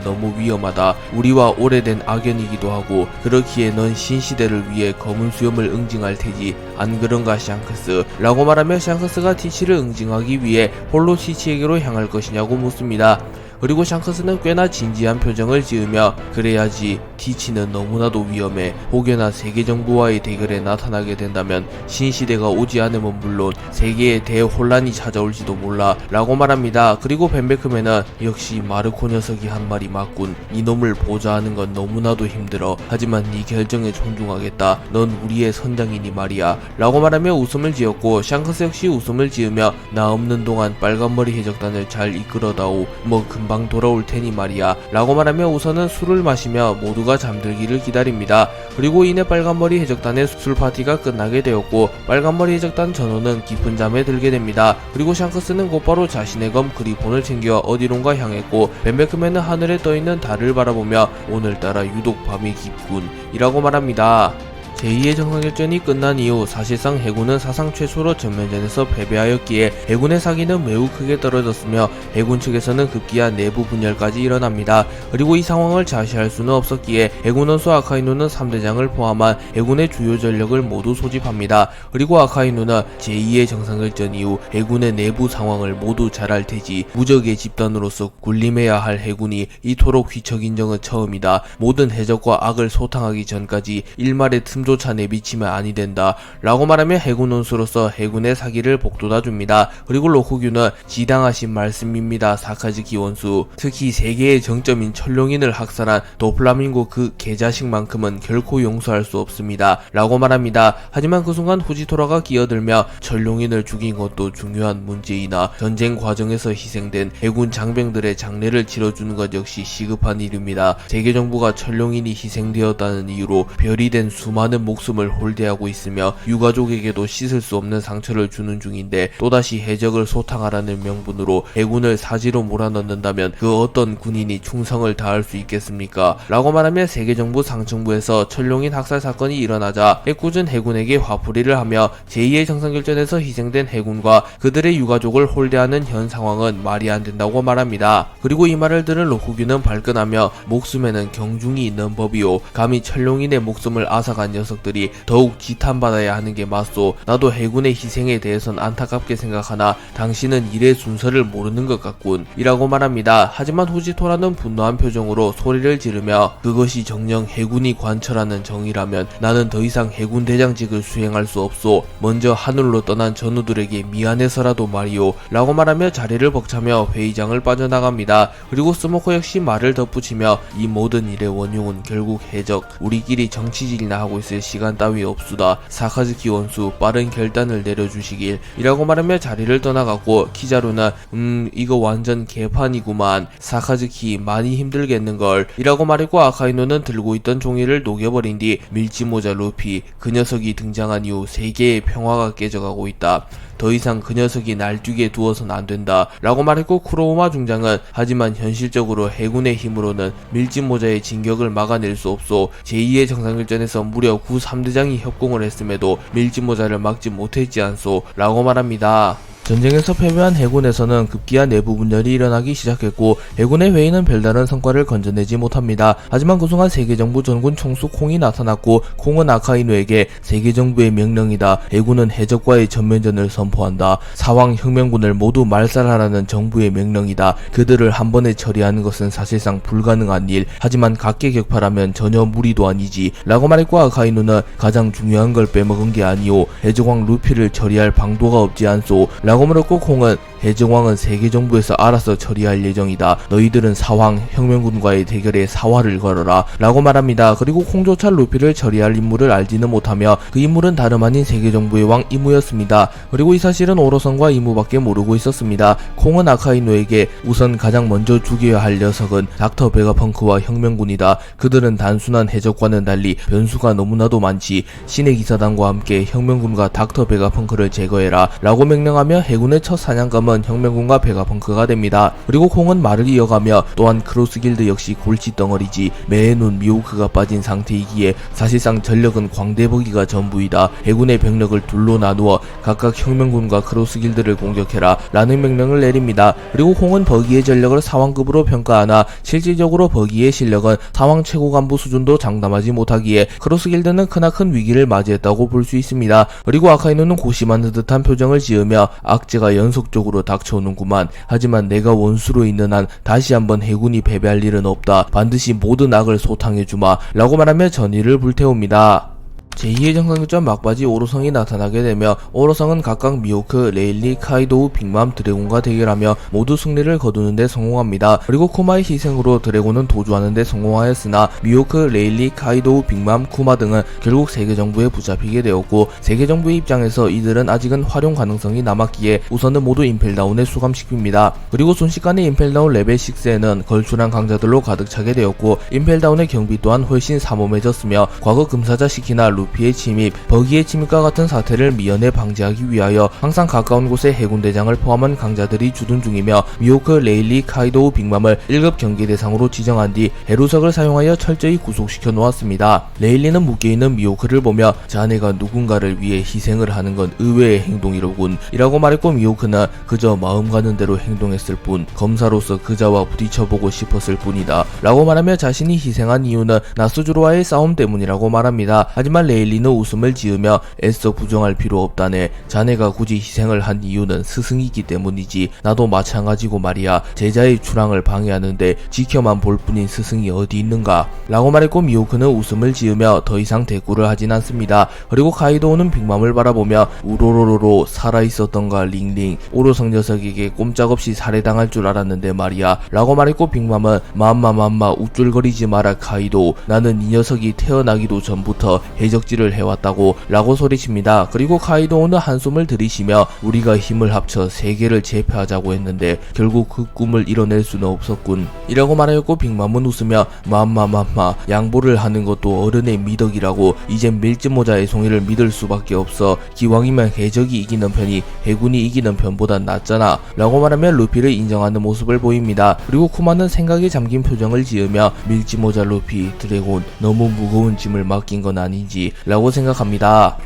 너무 위험하다. 우리와 오래된 악연이기도 하고 그렇기에 넌 신시대를 위해 검은 수염을 응징할 테지. 안 그런가 샹크스? 라고 말하며 샹크스가 티치를 응징하기 위해 홀로 티치에게로 향할 것이냐고 묻습니다. 그리고 샹크스는 꽤나 진지한 표정을 지으며 그래야지 티치는 너무나도 위험해. 혹여나 세계정부와의 대결에 나타나게 된다면 신시대가 오지 않으면 물론 세계에 대혼란이 찾아올지도 몰라 라고 말합니다. 그리고 벤베크맨은 역시 마르코 녀석이 한 말이 맞군. 이놈을 보좌하는 건 너무나도 힘들어. 하지만 네 결정에 존중하겠다. 넌 우리의 선장이니 말이야 라고 말하며 웃음을 지었고 샹크스 역시 웃음을 지으며 나 없는 동안 빨간머리 해적단을 잘 이끌어다오. 뭐 금방 돌아올 테니 말이야 라고 말하며 우선은 술을 마시며 모두가 잠들기를 기다립니다. 그리고 이내 빨간머리 해적단의 술파티가 끝나게 되었고 빨간머리 해적단 전원은 깊은 잠에 들게 됩니다. 그리고 샹크스는 곧바로 자신의 검 그리폰을 챙겨 어디론가 향했고 벤베크맨은 하늘에 떠있는 달을 바라보며 오늘따라 유독 밤이 깊군 이라고 말합니다. 제2의 정상결전이 끝난 이후 사실상 해군은 사상 최초로 전면전에서 패배하였기에 해군의 사기는 매우 크게 떨어졌으며 해군 측에서는 급기야 내부 분열까지 일어납니다. 그리고 이 상황을 자시할 수는 없었기에 해군 원수 아카이누는 3대장을 포함한 해군의 주요 전력을 모두 소집합니다. 그리고 아카이누는 제2의 정상결전 이후 해군의 내부 상황을 모두 잘 알 테지. 무적의 집단으로서 군림해야 할 해군이 이토록 휘척인 적은 처음이다. 모든 해적과 악을 소탕하기 전까지 일말의 틈조차 내비치면 아니 된다 라고 말하며 해군 원수로서 해군의 사기를 복돋아줍니다. 그리고 로쿠규는 지당하신 말씀입니다. 사카즈키 원수. 특히 세계의 정점인 천룡인을 학살한 도플라밍고 그 개자식만큼은 결코 용서할 수 없습니다 라고 말합니다. 하지만 그 순간 후지토라가 끼어들며 천룡인을 죽인 것도 중요한 문제이나 전쟁 과정에서 희생된 해군 장병들의 장례를 치러주는 것 역시 시급한 일입니다. 세계정부가 천룡인이 희생되었다는 이유로 별이 된 수많은 목숨을 홀대하고 있으며 유가족에게도 씻을 수 없는 상처를 주는 중인데 또다시 해적을 소탕하라는 명분으로 해군을 사지로 몰아넣는다면 그 어떤 군인이 충성을 다할 수 있겠습니까? 라고 말하며 세계정부 상층부에서 천룡인 학살 사건이 일어나자 애꿎은 해군에게 화풀이를 하며 제2의 정상결전에서 희생된 해군과 그들의 유가족을 홀대하는 현 상황은 말이 안 된다고 말합니다. 그리고 이 말을 들은 로쿠규는 발끈하며 목숨에는 경중이 있는 법이오. 감히 천룡인의 목숨을 앗아간 녀석들이 더욱 지탄받아야 하는 게 맞소. 나도 해군의 희생에 대해선 안타깝게 생각하나 당신은 일의 순서를 모르는 것 같군 이라고 말합니다. 하지만 후지토라는 분노한 표정으로 소리를 지르며 그것이 정녕 해군이 관철하는 정의라면 나는 더 이상 해군 대장직을 수행할 수 없소. 먼저 하늘로 떠난 전우들에게 미안해서라도 말이오 라고 말하며 자리를 벅차며 회의장을 빠져나갑니다. 그리고 스모커 역시 말을 덧붙이며 이 모든 일의 원흉은 결국 해적, 우리끼리 정치질이나 하고 있을 있을 시간 따위 없수다. 사카즈키 원수 빠른 결단을 내려주시길 이라고 말하며 자리를 떠나갔고, 키자루는 이거 완전 개판이구만. 사카즈키 많이 힘들겠는걸 이라고 말했고, 아카이노는 들고 있던 종이를 녹여버린 뒤 밀짚모자 루피 그 녀석이 등장한 이후 세계의 평화가 깨져가고 있다. 더 이상 그 녀석이 날뛰게 두어선 안 된다 라고 말했고, 쿠로우마 중장은 하지만 현실적으로 해군의 힘으로는 밀짚모자의 진격을 막아낼 수 없소. 제2의 정상일전에서 무려 구 3대장이 협공을 했음에도 밀짚모자를 막지 못했지 않소 라고 말합니다. 전쟁에서 패배한 해군에서는 급기야 내부 분열이 일어나기 시작했고, 해군의 회의는 별다른 성과를 건져내지 못합니다. 하지만 그동안 세계정부 전군 총수 콩이 나타났고, 콩은 아카이노에게 세계정부의 명령이다. 해군은 해적과의 전면전을 선포한다. 사왕 혁명군을 모두 말살하라는 정부의 명령이다. 그들을 한 번에 처리하는 것은 사실상 불가능한 일. 하지만 각계격파라면 전혀 무리도 아니지 라고 말했고, 아카이노는 가장 중요한 걸 빼먹은 게 아니오. 해적왕 루피를 처리할 방도가 없지 않소 라고 물었고, 콩은 해적왕은 세계정부에서 알아서 처리할 예정이다. 너희들은 사왕 혁명군과의 대결에 사활을 걸어라 라고 말합니다. 그리고 콩조차 루피를 처리할 인물을 알지는 못하며 그 인물은 다름 아닌 세계정부의 왕 이무였습니다. 그리고 이 사실은 오로성과 이무밖에 모르고 있었습니다. 콩은 아카이노에게 우선 가장 먼저 죽여야 할 녀석은 닥터 베가펑크와 혁명군이다. 그들은 단순한 해적과는 달리 변수가 너무나도 많지. 신의 기사단과 함께 혁명군과 닥터 베가펑크를 제거해라 라고 명령하며 해군의 첫 사냥감은 혁명군과 베가펑크가 됩니다. 그리고 콩은 말을 이어가며 또한 크로스길드 역시 골칫덩어리지. 매의 눈 미호크가 빠진 상태이기에 사실상 전력은 광대버기가 전부이다. 해군의 병력을 둘로 나누어 각각 혁명군과 크로스길드를 공격해라 라는 명령을 내립니다. 그리고 콩은 버기의 전력을 사왕급으로 평가하나 실질적으로 버기의 실력은 사왕 최고 간부 수준도 장담하지 못하기에 크로스길드는 크나큰 위기를 맞이했다고 볼 수 있습니다. 그리고 아카이노는 고심하는 듯한 표정을 지으며 악재가 연속적으로 닥쳐오는구만. 하지만 내가 원수로 있는 한 다시 한번 해군이 패배할 일은 없다. 반드시 모든 악을 소탕해주마 라고 말하며 전의를 불태웁니다. 제2의 정상일전 막바지 오로성이 나타나게 되며, 오로성은 각각 미호크, 레일리, 카이도우, 빅맘, 드래곤과 대결하며 모두 승리를 거두는 데 성공합니다. 그리고 쿠마의 희생으로 드래곤은 도주하는 데 성공하였으나 미호크, 레일리, 카이도우, 빅맘, 쿠마 등은 결국 세계정부에 붙잡히게 되었고, 세계정부의 입장에서 이들은 아직은 활용 가능성이 남았기에 우선은 모두 임펠다운에 수감시킵니다. 그리고 순식간에 임펠다운 레벨 6에는 걸출한 강자들로 가득 차게 되었고, 임펠다운의 경비 또한 훨씬 삼엄해졌으며, 과거 금사자 시키나 루피의 침입, 버기의 침입과 같은 사태를 미연에 방지하기 위하여 항상 가까운 곳에 해군대장을 포함한 강자들이 주둔 중이며, 미호크, 레일리, 카이도우, 빅맘을 1급 경계 대상으로 지정한 뒤 해루석을 사용하여 철저히 구속시켜 놓았습니다. 레일리는 묶여있는 미호크를 보며 자네가 누군가를 위해 희생을 하는 건 의외의 행동이로군 이라고 말했고, 미호크는 그저 마음 가는 대로 행동했을 뿐, 검사로서 그자와 부딪혀보고 싶었을 뿐이다 라고 말하며 자신이 희생한 이유는 나스주로와의 싸움 때문이라고 말합니다. 하지만 레일리는 웃음을 지으며 애써 부정할 필요 없다네. 자네가 굳이 희생을 한 이유는 스승이기 때문이지. 나도 마찬가지고 말이야. 제자의 출항을 방해하는데 지켜만 볼 뿐인 스승이 어디 있는가 라고 말했고, 미호크는 웃음을 지으며 더 이상 대꾸를 하진 않습니다. 그리고 카이도우는 빅맘을 바라보며 우로로로로 살아있었던가 링링. 오로성 녀석에게 꼼짝없이 살해당할 줄 알았는데 말이야 라고 말했고, 빅맘은 맘마 우쭐거리지 마라 카이도우. 나는 이 녀석이 태어나기도 전부터 해적질을 해왔다고 라고 소리칩니다. 그리고 카이도우는 한숨을 들이쉬며 우리가 힘을 합쳐 세계를 제패하자고 했는데 결국 그 꿈을 이뤄낼 수는 없었군 이라고 말하였고, 빅맘은 웃으며 맘마 양보를 하는 것도 어른의 미덕이라고. 이젠 밀짚모자의 송이를 믿을 수밖에 없어. 기왕이면 해적이 이기는 편이 해군이 이기는 편보단 낫잖아 라고 말하며 루피를 인정하는 모습을 보입니다. 그리고 쿠마는 생각에 잠긴 표정을 지으며 밀짚모자 루피, 드래곤 너무 무거운 짐을 맡긴 건 아닌지 라고 생각합니다.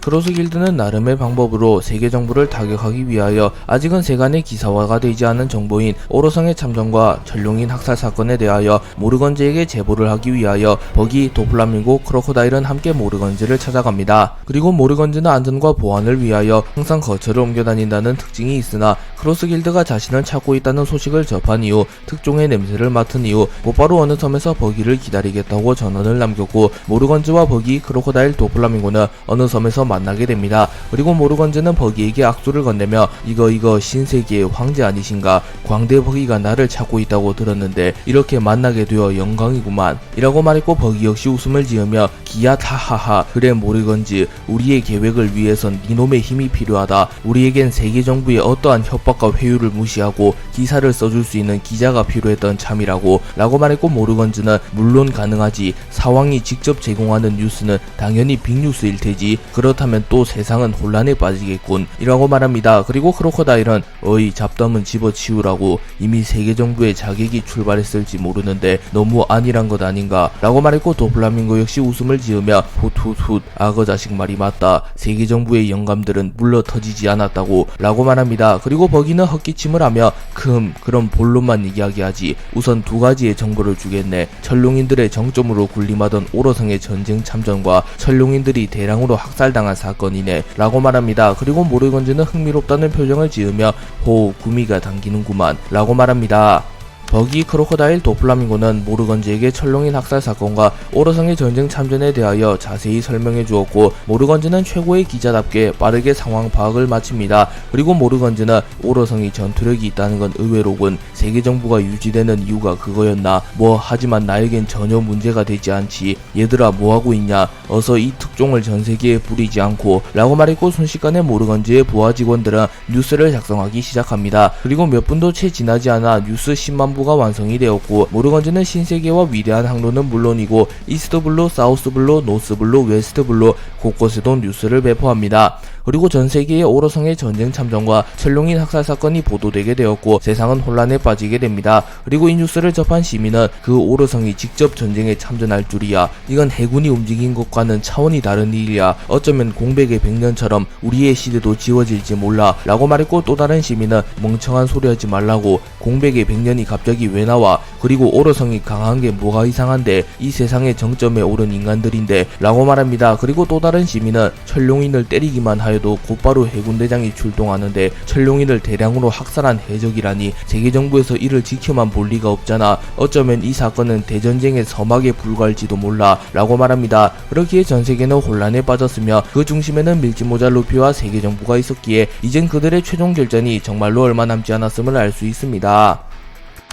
크로스길드는 나름의 방법으로 세계정부를 타격하기 위하여 아직은 세간의 기사화가 되지 않은 정보인 오로성의 참전과 전룡인 학살 사건에 대하여 모르건즈에게 제보를 하기 위하여 버기, 도플라밍고, 크로코다일은 함께 모르건즈를 찾아갑니다. 그리고 모르건즈는 안전과 보안을 위하여 항상 거처를 옮겨 다닌다는 특징이 있으나, 크로스길드가 자신을 찾고 있다는 소식을 접한 이후 특종의 냄새를 맡은 이후 곧바로 어느 섬에서 버기를 기다리겠다고 전원을 남겼고, 모르건즈와 버기, 크로코다일, 도플라밍고는 어느 섬에서 만나게 됩니다. 그리고 모르건즈는 버기에게 악수를 건네며 이거 신세계의 황제 아니신가? 광대 버기가 나를 찾고 있다고 들었는데 이렇게 만나게 되어 영광이구만 이라고 말했고, 버기 역시 웃음을 지으며 기야 타하하, 그래 모르건즈, 우리의 계획을 위해선 니놈의 힘이 필요하다. 우리에겐 세계 정부의 어떠한 협박과 회유를 무시하고 기사를 써줄 수 있는 기자가 필요했던 참이라고 라고 말했고, 모르건즈는 물론 가능하지. 사왕이 직접 제공하는 뉴스는 당연히 빅뉴스일 테지. 그렇다면 또 세상은 혼란에 빠지겠군 이라고 말합니다. 그리고 크로커다일은 어이 잡담은 집어치우라고, 이미 세계 정부의 자객이 출발했을지 모르는데 너무 안일한 것 아닌가 라고 말했고, 도플라밍고 역시 웃음을 지으며 훗훗훗, 악어 자식 말이 맞다. 세계 정부의 영감들은 물러 터지지 않았다고 라고 말합니다. 그리고 버기는 헛기침을 하며 그럼 본론만 이야기하지. 우선 두 가지의 정보를 주겠네. 천룡인들의 정점으로 군림하던 오로성의 전쟁 참전과 천룡인들이 대량으로 학살당한 사건이네 라고 말합니다. 그리고 모르건즈는 흥미롭다는 표정을 지으며 호, 구미가 당기는구만 라고 말합니다. 버기, 크로커다일, 도플라밍고는 모르건즈에게 천룡인 학살 사건과 오로성의 전쟁 참전에 대하여 자세히 설명해 주었고, 모르건즈는 최고의 기자답게 빠르게 상황 파악을 마칩니다. 그리고 모르건즈는 오로성이 전투력이 있다는 건 의외로군. 세계 정부가 유지되는 이유가 그거였나? 하지만 나에겐 전혀 문제가 되지 않지. 얘들아 뭐하고 있냐? 어서 이 특종을 전세계에 부리지 않고 라고 말했고, 순식간에 모르건즈의 부하 직원들은 뉴스를 작성하기 시작합니다. 그리고 몇 분도 채 지나지 않아 뉴스 10만 부가 완성이 되었고, 모르건즈는 신세계와 위대한 항로는 물론이고 이스트블루, 사우스블루, 노스블루, 웨스트블루 곳곳에도 뉴스를 배포합니다. 그리고 전세계의 오로성의 전쟁 참전과 천룡인 학살 사건이 보도되게 되었고, 세상은 혼란에 빠지게 됩니다. 그리고 이 뉴스를 접한 시민은 그 오로성이 직접 전쟁에 참전할 줄이야. 이건 해군이 움직인 것과는 차원이 다른 일이야. 어쩌면 공백의 100년처럼 우리의 시대도 지워질지 몰라 라고 말했고, 또 다른 시민은 멍청한 소리 하지 말라고. 공백의 100년이 갑자기 왜 나와? 그리고 오로성이 강한 게 뭐가 이상한데? 이 세상의 정점에 오른 인간들인데 라고 말합니다. 그리고 또 다른 시민은 천룡인을 때리기만 하여도 곧바로 해군대장이 출동하는데 천룡인을 대량으로 학살한 해적이라니, 세계정부에서 이를 지켜만 볼 리가 없잖아. 어쩌면 이 사건은 대전쟁의 서막에 불과할지도 몰라 라고 말합니다. 그렇기에 전세계는 혼란에 빠졌으며 그 중심에는 밀짚모자 루피와 세계정부가 있었기에 이젠 그들의 최종 결전이 정말로 얼마 남지 않았음을 알 수 있습니다.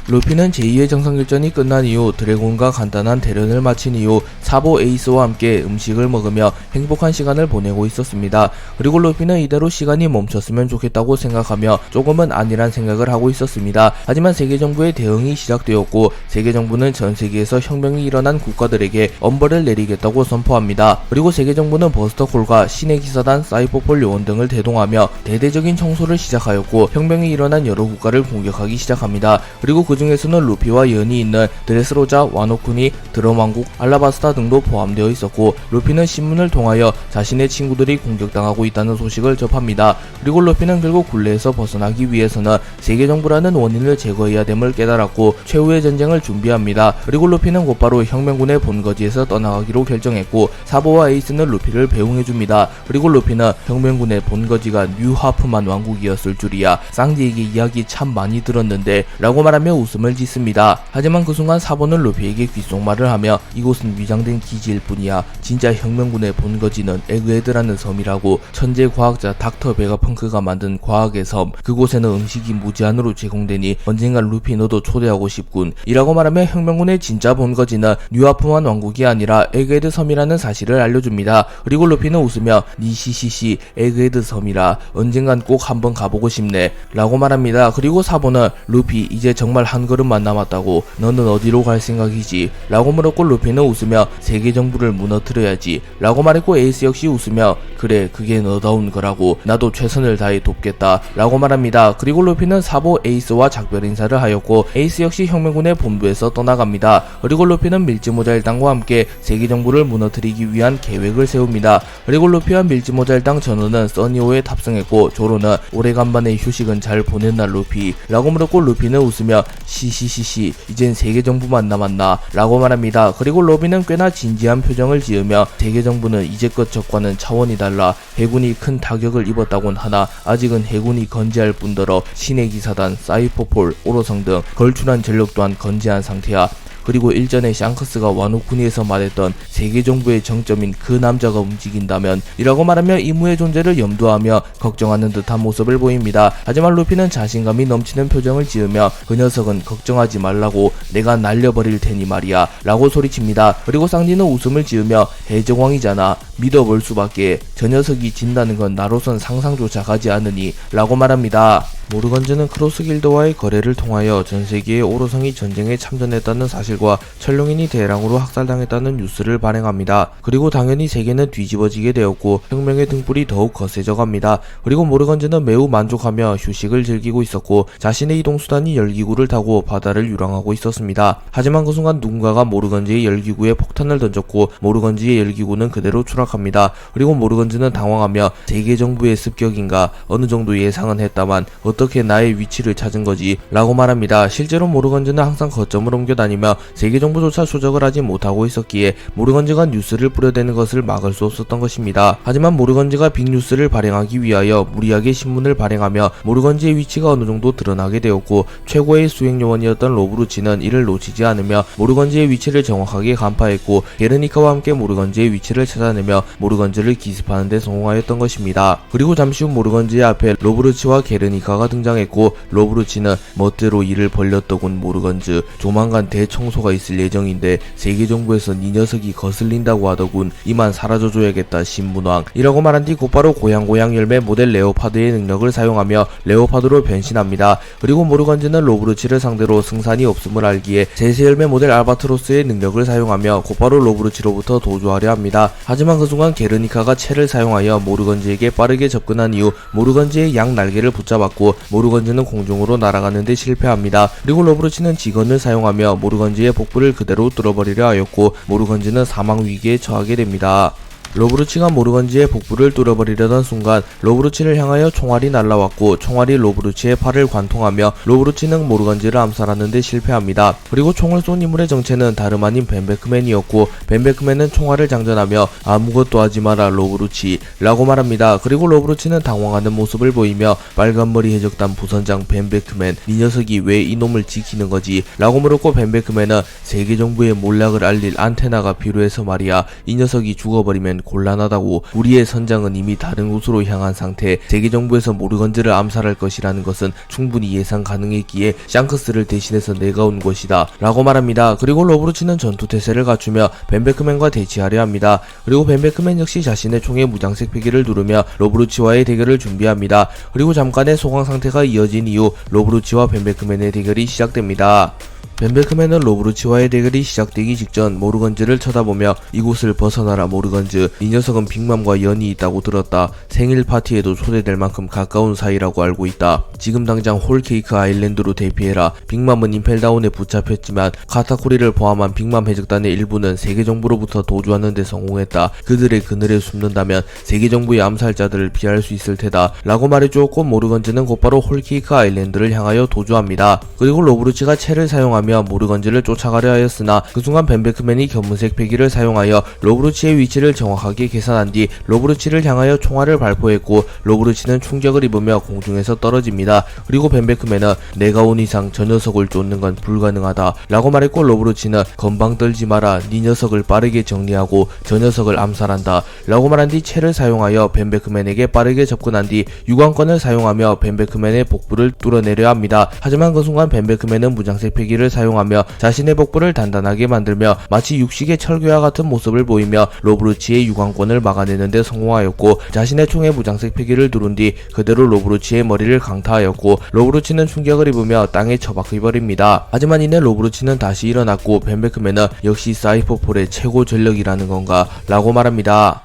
루피는 제2의 정상결전이 끝난 이후 드래곤과 간단한 대련을 마친 이후 사보 에이스와 함께 음식을 먹으며 행복한 시간을 보내고 있었습니다. 그리고 루피는 이대로 시간이 멈췄으면 좋겠다고 생각하며 조금은 안일한 생각을 하고 있었습니다. 하지만 세계정부의 대응이 시작되었고, 세계정부는 전세계에서 혁명이 일어난 국가들에게 엄벌을 내리겠다고 선포합니다. 그리고 세계정부는 버스터콜과 신의 기사단, 사이퍼폴 요원 등을 대동하며 대대적인 청소를 시작하였고, 혁명이 일어난 여러 국가를 공격하기 시작합니다. 그리고 그 중에서는 루피와 연이 있는 드레스로자, 와노쿠니, 드럼왕국, 알라바스타 등도 포함되어 있었고, 루피는 신문을 통하여 자신의 친구들이 공격당하고 있다는 소식을 접합니다. 그리고 루피는 결국 굴레에서 벗어나기 위해서는 세계정부라는 원인을 제거해야 됨을 깨달았고 최후의 전쟁을 준비합니다. 그리고 루피는 곧바로 혁명군의 본거지에서 떠나가기로 결정했고, 사보와 에이스는 루피를 배웅해줍니다. 그리고 루피는 혁명군의 본거지가 뉴하프만 왕국이었을 줄이야. 쌍디에게 이야기 참 많이 들었는데 라고 말하며 웃음을 짓습니다. 하지만 그 순간 사보는 루피에게 귓속말을 하며 이곳은 위장된 기지일 뿐이야. 진짜 혁명군의 본거지는 에그헤드라는 섬이라고. 천재 과학자 닥터 베가펑크가 만든 과학의 섬. 그곳에는 음식이 무제한으로 제공되니 언젠간 루피 너도 초대하고 싶군 이라고 말하며 혁명군의 진짜 본거지는 뉴아프만 왕국이 아니라 에그헤드 섬이라는 사실을 알려줍니다. 그리고 루피는 웃으며 니시시시 에그헤드 섬이라 언젠간 꼭 한번 가보고 싶네 라고 말합니다. 그리고 사보는 루피 이제 정말 한 걸음만 남았다고. 너는 어디로 갈 생각이지? 라고 물었고, 루피는 웃으며 세계정부를 무너뜨려야지 라고 말했고, 에이스 역시 웃으며 그래 그게 너다운 거라고. 나도 최선을 다해 돕겠다 라고 말합니다. 그리고 루피는 사보 에이스와 작별 인사를 하였고, 에이스 역시 혁명군의 본부에서 떠나갑니다. 그리고 루피는 밀짚모자 일당과 함께 세계정부를 무너뜨리기 위한 계획을 세웁니다. 그리고 루피와 밀짚모자 일당 전원은 써니호에 탑승했고, 조로는 오래간만에 휴식은 잘 보냈나 루피 라고 물었고, 루피는 웃으며 시시시시 이젠 세계정부만 남았나 라고 말합니다. 그리고 로비는 꽤나 진지한 표정을 지으며 세계정부는 이제껏 적과는 차원이 달라. 해군이 큰 타격을 입었다곤 하나 아직은 해군이 건재할 뿐더러 신의 기사단, 사이퍼폴, 오로성 등 걸출한 전력 또한 건재한 상태야. 그리고 일전에 샹크스가 와노쿠니에서 말했던 세계정부의 정점인 그 남자가 움직인다면 이라고 말하며 이무의 존재를 염두하며 걱정하는 듯한 모습을 보입니다. 하지만 루피는 자신감이 넘치는 표정을 지으며 그 녀석은 걱정하지 말라고 내가 날려버릴 테니 말이야 라고 소리칩니다. 그리고 쌍디는 웃음을 지으며 해적왕이잖아, 믿어볼 수밖에, 저 녀석이 진다는 건 나로선 상상조차 가지 않으니 라고 말합니다. 모르건즈는 크로스 길드와의 거래를 통하여 전세계의 오로성이 전쟁에 참전했다는 사실과 철룡인이 대량으로 학살당했다는 뉴스를 발행합니다. 그리고 당연히 세계는 뒤집어지게 되었고 혁명의 등불이 더욱 거세져 갑니다. 그리고 모르건즈는 매우 만족하며 휴식을 즐기고 있었고 자신의 이동수단이 열기구를 타고 바다를 유랑하고 있었습니다. 하지만 그 순간 누군가가 모르건즈의 열기구에 폭탄을 던졌고 모르건즈의 열기구는 그대로 추락합니다. 그리고 모르건즈는 당황하며 세계정부의 습격인가 어느 정도 예상은 했다만 어떻게 나의 위치를 찾은 거지? 라고 말합니다. 실제로 모르건즈는 항상 거점을 옮겨다니며 세계정부조차 추적을 하지 못하고 있었기에 모르건즈가 뉴스를 뿌려대는 것을 막을 수 없었던 것입니다. 하지만 모르건즈가 빅뉴스를 발행하기 위하여 무리하게 신문을 발행하며 모르건즈의 위치가 어느 정도 드러나게 되었고 최고의 수행요원이었던 로브루치는 이를 놓치지 않으며 모르건즈의 위치를 정확하게 간파했고 게르니카와 함께 모르건즈의 위치를 찾아내며 모르건즈를 기습하는 데 성공하였던 것입니다. 그리고 잠시 후 모르건즈의 앞에 로브루치와 게르니카가 등장했고 로브루치는 멋대로 일을 벌렸더군 모르건즈, 조만간 대청소가 있을 예정인데 세계정부에서 네 녀석이 거슬린다고 하더군, 이만 사라져줘야겠다 신문왕 이라고 말한 뒤 곧바로 고양고양 열매 모델 레오파드의 능력을 사용하며 레오파드로 변신합니다. 그리고 모르건즈는 로브루치를 상대로 승산이 없음을 알기에 제세 열매 모델 알바트로스의 능력을 사용하며 곧바로 로브루치로부터 도주하려 합니다. 하지만 그 순간 게르니카가 채를 사용하여 모르건즈에게 빠르게 접근한 이후 모르건즈의 양 날개를 붙잡았고 모르건즈는 공중으로 날아가는데 실패합니다. 그리고 로브루치는 직언을 사용하며 모르건즈의 복부를 그대로 뚫어버리려 하였고 모르건즈는 사망 위기에 처하게 됩니다. 로브루치가 모르건즈의 복부를 뚫어버리려던 순간 로브루치를 향하여 총알이 날라왔고 총알이 로브루치의 팔을 관통하며 로브루치는 모르건즈를 암살하는데 실패합니다. 그리고 총을 쏜 인물의 정체는 다름 아닌 벤베크맨이었고 벤베크맨은 총알을 장전하며 아무것도 하지 마라 로브루치 라고 말합니다. 그리고 로브루치는 당황하는 모습을 보이며 빨간머리 해적단 부선장 벤베크맨, 이 녀석이 왜 이놈을 지키는 거지? 라고 물었고 벤베크맨은 세계정부의 몰락을 알릴 안테나가 필요해서 말이야, 이 녀석이 죽어버리면 곤란하다고, 우리의 선장은 이미 다른 곳으로 향한 상태, 세계정부에서 모르건즈를 암살할 것이라는 것은 충분히 예상 가능했기에 샹크스를 대신해서 내가 온 것이다 라고 말합니다. 그리고 로브루치는 전투태세를 갖추며 벤베크맨과 대치하려 합니다. 그리고 벤베크맨 역시 자신의 총에 무장색 패기를 누르며 로브루치와의 대결을 준비합니다. 그리고 잠깐의 소강 상태가 이어진 이후 로브루치와 벤베크맨의 대결이 시작됩니다. 벤베크맨은 로브루치와의 대결이 시작되기 직전 모르건즈를 쳐다보며 이곳을 벗어나라 모르건즈, 이 녀석은 빅맘과 연이 있다고 들었다. 생일 파티에도 초대될 만큼 가까운 사이라고 알고 있다. 지금 당장 홀케이크 아일랜드로 대피해라. 빅맘은 임펠다운에 붙잡혔지만 카타쿠리를 포함한 빅맘 해적단의 일부는 세계정부로부터 도주하는 데 성공했다. 그들의 그늘에 숨는다면 세계정부의 암살자들을 피할 수 있을 테다 라고 말해주었고 모르건즈는 곧바로 홀케이크 아일랜드를 향하여 도주합니다. 그리고 로브루치가 채를 사용하며 모르건즈를 쫓아가려 하였으나 그 순간 벤베크맨이 검은색 패기를 사용하여 로브루치의 위치를 정확하게 계산한 뒤 로브루치를 향하여 총알을 발포했고 로브루치는 충격을 입으며 공중에서 떨어집니다. 그리고 벤베크맨은 내가 온 이상 저 녀석을 쫓는 건 불가능하다 라고 말했고 로브루치는 건방 떨지 마라, 네 녀석을 빠르게 정리하고 저 녀석을 암살한다 라고 말한 뒤 채를 사용하여 벤베크맨에게 빠르게 접근한 뒤 유광권을 사용하며 벤베크맨의 복부를 뚫어내려 합니다. 하지만 그 순간 벤베크맨은 무장색 패기를 사용하며 자신의 복부를 단단하게 만들며 마치 육식의 철교와 같은 모습을 보이며 로브루치의 유광권을 막아내는데 성공하였고 자신의 총에 무장색 패기를 두른 뒤 그대로 로브루치의 머리를 강타하였고 로브루치는 충격을 입으며 땅에 처박혀버립니다. 하지만 이내 로브루치는 다시 일어났고 벤베크맨은 역시 사이퍼폴의 최고 전력이라는 건가 라고 말합니다.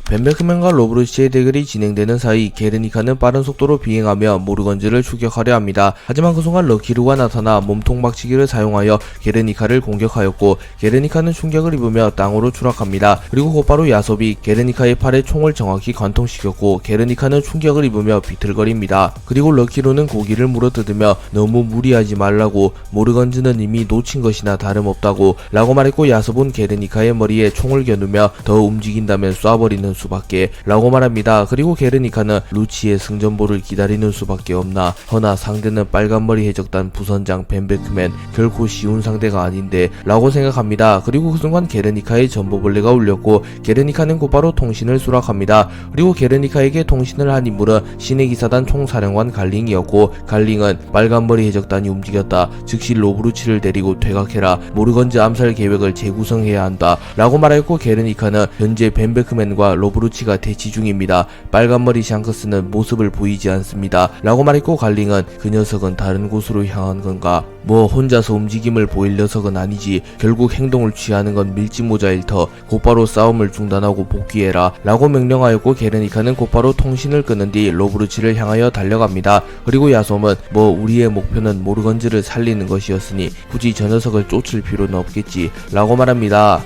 벤베크맨과 로브루치의 대결이 진행되는 사이 게르니카는 빠른 속도로 비행하며 모르건즈를 추격하려 합니다. 하지만 그 순간 럭키루가 나타나 몸통 박치기를 사용하여 게르니카를 공격하였고 게르니카는 충격을 입으며 땅으로 추락합니다. 그리고 곧바로 야섭이 게르니카의 팔에 총을 정확히 관통시켰고 게르니카는 충격을 입으며 비틀거립니다. 그리고 럭키루는 고기를 물어뜯으며 너무 무리하지 말라고, 모르건즈는 이미 놓친 것이나 다름없다고 라고 말했고 야섭은 게르니카의 머리에 총을 겨누며 더 움직인다면 쏴버리는 수밖에 라고 말합니다. 그리고 게르니카는 루치의 승전보를 기다리는 수밖에 없나, 허나 상대는 빨간머리 해적단 부선장 벤베크맨, 결코 쉬운 상대가 아닌데 라고 생각합니다. 그리고 그 순간 게르니카의 전보벌레가 울렸고 게르니카는 곧바로 통신을 수락합니다. 그리고 게르니카에게 통신을 한 인물은 신의 기사단 총사령관 갈링이었고, 갈링은 빨간머리 해적단이 움직였다, 즉시 로브루치를 데리고 퇴각해라, 모르건즈 암살 계획을 재구성해야 한다 라고 말했고, 게르니카는 현재 벤베크맨과 로브루치가 대치 중입니다. 빨간머리 샹크스는 모습을 보이지 않습니다 라고 말했고, 갈링은 그 녀석은 다른 곳으로 향한 건가, 뭐 혼자서 움직임을 보일 녀석은 아니지, 결국 행동을 취하는 건 밀짚모자일 터, 곧바로 싸움을 중단하고 복귀해라 라고 명령하였고, 게르니카는 곧바로 통신을 끄는 뒤 로브루치를 향하여 달려갑니다. 그리고 야솜은 뭐 우리의 목표는 모르건즈를 살리는 것이었으니 굳이 저 녀석을 쫓을 필요는 없겠지 라고 말합니다.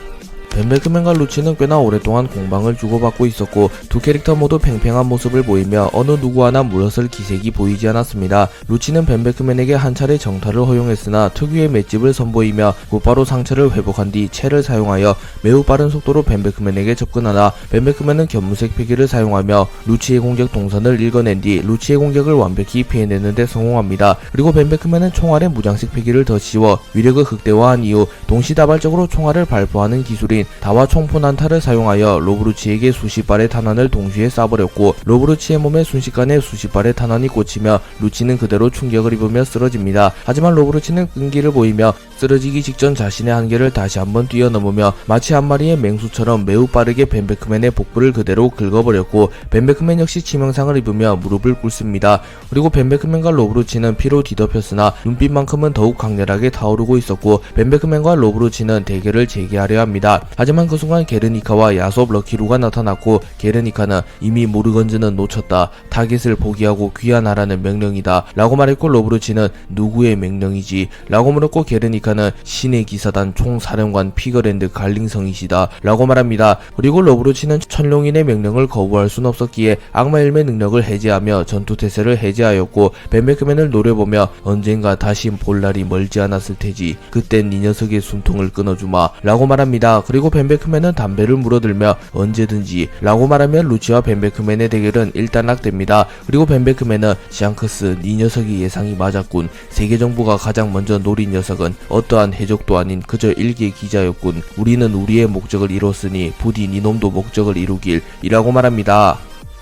벤베크맨과 루치는 꽤나 오랫동안 공방을 주고받고 있었고, 두 캐릭터 모두 팽팽한 모습을 보이며 어느 누구 하나 물러설 기색이 보이지 않았습니다. 루치는 벤베크맨에게 한 차례 정타를 허용했으나 특유의 맷집을 선보이며 곧바로 상처를 회복한 뒤 채를 사용하여 매우 빠른 속도로 벤베크맨에게 접근하나, 벤베크맨은 견무색 패기를 사용하며 루치의 공격 동선을 읽어낸 뒤 루치의 공격을 완벽히 피해내는 데 성공합니다. 그리고 벤베크맨은 총알에 무장색 패기를 더 씌워 위력을 극대화한 이후 동시다발적으로 총알을 발포하는 기술인 다와 총포 난타를 사용하여 로브루치에게 수십 발의 탄환을 동시에 쏴버렸고, 로브루치의 몸에 순식간에 수십 발의 탄환이 꽂히며 루치는 그대로 충격을 입으며 쓰러집니다. 하지만 로브루치는 끈기를 보이며 쓰러지기 직전 자신의 한계를 다시 한번 뛰어넘으며 마치 한 마리의 맹수처럼 매우 빠르게 벤베크맨의 복부를 그대로 긁어버렸고, 벤베크맨 역시 치명상을 입으며 무릎을 꿇습니다. 그리고 벤베크맨과 로브루치는 피로 뒤덮였으나 눈빛만큼은 더욱 강렬하게 타오르고 있었고, 벤베크맨과 로브루치는 대결을 재개하려 합니다. 하지만 그 순간 게르니카와 야솝 럭키루가 나타났고, 게르니카는 이미 모르건즈는 놓쳤다, 타겟을 포기하고 귀환하라는 명령이다 라고 말했고, 로브루치는 누구의 명령이지 라고 물었고, 게르니카는 신의 기사단 총사령관 피거랜드 갈링성이시다 라고 말합니다. 그리고 로브루치는 천룡인의 명령을 거부할 순 없었기에 악마일의 능력을 해제하며 전투태세를 해제하였고, 벤베크맨을 노려보며 언젠가 다시 볼 날이 멀지 않았을 테지, 그땐 이 녀석의 숨통을 끊어주마 라고 말합니다. 그리고 벤베크맨은 담배를 물어들며 언제든지 라고 말하며 루치와 벤베크맨의 대결은 일단락됩니다. 그리고 벤베크맨은 샹크스, 네 녀석이 예상이 맞았군, 세계정부가 가장 먼저 노린 녀석은 어떠한 해적도 아닌 그저 일개 기자였군, 우리는 우리의 목적을 이뤘으니 부디 네 놈도 목적을 이루길 이라고 말합니다.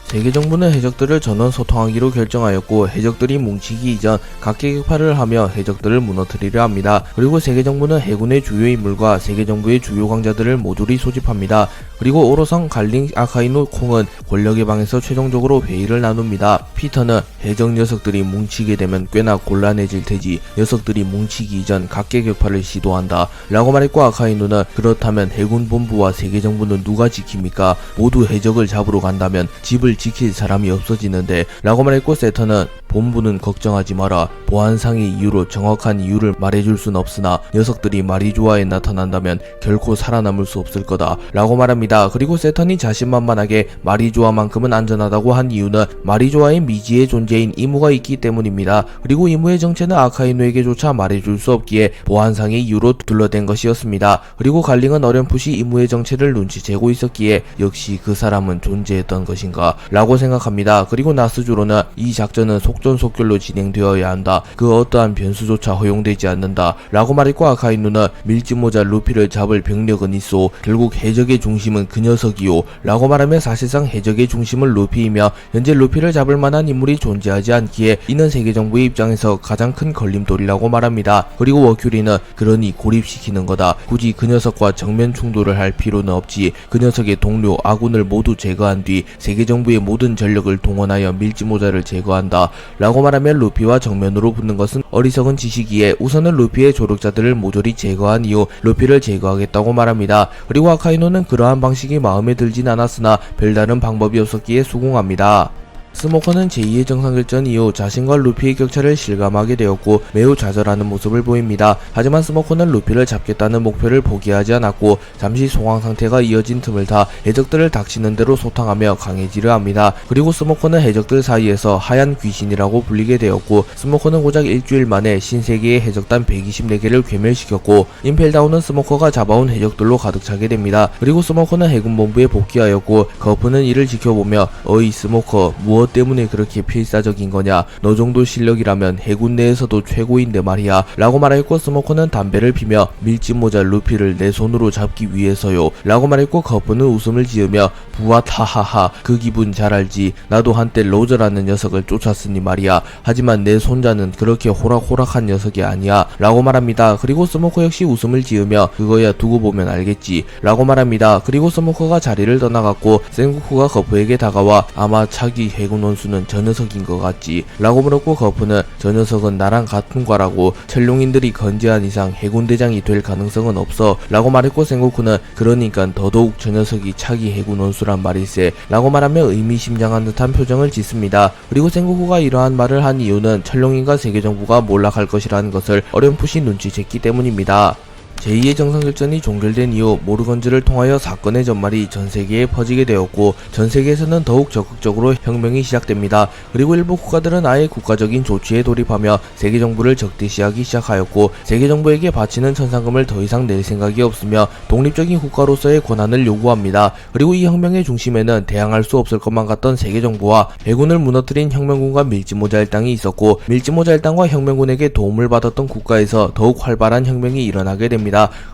세계정부는 해적들을 전원 소통하기로 결정하였고, 해적들이 뭉치기 이전 각계격파를 하며 해적들을 무너뜨리려 합니다. 그리고 세계정부는 해군의 주요 인물과 세계정부의 주요 강자들을 모조리 소집합니다. 그리고 오로성, 갈링, 아카이노, 콩은 권력의 방에서 최종적으로 회의를 나눕니다. 피터는 해적 녀석들이 뭉치게 되면 꽤나 곤란해질 테지, 녀석들이 뭉치기 이전 각계격파를 시도한다 라고 말했고, 아카이노는 그렇다면 해군 본부와 세계정부는 누가 지킵니까? 모두 해적을 잡으러 간다면 집을 지킬 사람이 없어지는데 라고 말했고, 세터는 본부는 걱정하지 마라, 보안상의 이유로 정확한 이유를 말해줄 순 없으나 녀석들이 마리조아에 나타난다면 결코 살아남을 수 없을 거다 라고 말합니다. 그리고 세턴이 자신만만하게 마리조아만큼은 안전하다고 한 이유는 마리조아의 미지의 존재인 이무가 있기 때문입니다. 그리고 이무의 정체는 아카이노에게조차 말해줄 수 없기에 보안상의 이유로 둘러댄 것이었습니다. 그리고 갈링은 어렴풋이 이무의 정체를 눈치채고 있었기에 역시 그 사람은 존재했던 것인가 라고 생각합니다. 그리고 나스주로는 이 작전은 속전속결로 진행되어야 한다, 그 어떠한 변수조차 허용되지 않는다 라고 말했고, 아카이누는 밀짚모자 루피를 잡을 병력은 있어 결국 해적의 중심은 그 녀석이요 라고 말하며 사실상 해적의 중심은 루피이며 현재 루피를 잡을 만한 인물이 존재하지 않기에 이는 세계정부의 입장에서 가장 큰 걸림돌이라고 말합니다. 그리고 워큐리는 그러니 고립시키는 거다, 굳이 그 녀석과 정면 충돌을 할 필요는 없지, 그 녀석의 동료 아군을 모두 제거한 뒤 세계정부의 모든 전력을 동원하여 밀짚모자를 제거한다 라고 말하며 루피와 정면으로 붙는 것은 어리석은 짓이기에 우선은 루피의 조력자들을 모조리 제거한 이후 루피를 제거하겠다고 말합니다. 그리고 아카이노는 그러한 방식이 마음에 들진 않았으나 별다른 방법이 없었기에 수긍합니다. 스모커는 제2의 정상결전 이후 자신과 루피의 격차를 실감하게 되었고 매우 좌절하는 모습을 보입니다. 하지만 스모커는 루피를 잡겠다는 목표를 포기하지 않았고 잠시 소강 상태가 이어진 틈을 타 해적들을 닥치는 대로 소탕하며 강해지려 합니다. 그리고 스모커는 해적들 사이에서 하얀 귀신이라고 불리게 되었고 스모커는 고작 일주일 만에 신세계의 해적단 124개를 괴멸시켰고 임펠다운은 스모커가 잡아온 해적들로 가득 차게 됩니다. 그리고 스모커는 해군본부에 복귀하였고 거프는 이를 지켜보며 어이 스모커 무엇 때문에 그렇게 필사적인 거냐, 너 정도 실력이라면 해군 내에서도 최고인데 말이야 라고 말했고 스모커는 담배를 피며 밀짚모자 루피를 내 손으로 잡기 위해서요 라고 말했고 거프는 웃음을 지으며 부앗 하하하 그 기분 잘 알지, 나도 한때 로저라는 녀석을 쫓았으니 말이야, 하지만 내 손자는 그렇게 호락호락한 녀석이 아니야 라고 말합니다. 그리고 스모커 역시 웃음을 지으며 그거야 두고 보면 알겠지 라고 말합니다. 그리고 스모커가 자리를 떠나갔고 센고쿠가 거프에게 다가와 아마 차기 해군 원수는 저 녀석인 것 같지 라고 물었고 거프는 저 녀석은 나랑 같은 과라고 천룡인들이 건재한 이상 해군대장이 될 가능성은 없어 라고 말했고 센고쿠는 그러니까 더더욱 저 녀석이 차기 해군 원수란 말일세 라고 말하며 의미심장한 듯한 표정을 짓습니다. 그리고 센고쿠가 이러한 말을 한 이유는 천룡인과 세계정부가 몰락할 것이라는 것을 어렴풋이 눈치챘기 때문입니다. 제2의 정상결전이 종결된 이후 모르건즈를 통하여 사건의 전말이 전세계에 퍼지게 되었고 전세계에서는 더욱 적극적으로 혁명이 시작됩니다. 그리고 일부 국가들은 아예 국가적인 조치에 돌입하며 세계정부를 적대시하기 시작하였고 세계정부에게 바치는 천상금을 더 이상 낼 생각이 없으며 독립적인 국가로서의 권한을 요구합니다. 그리고 이 혁명의 중심에는 대항할 수 없을 것만 같던 세계정부와 해군을 무너뜨린 혁명군과 밀짚모자 일당이 있었고 밀짚모자 일당과 혁명군에게 도움을 받았던 국가에서 더욱 활발한 혁명이 일어나게 됩니다.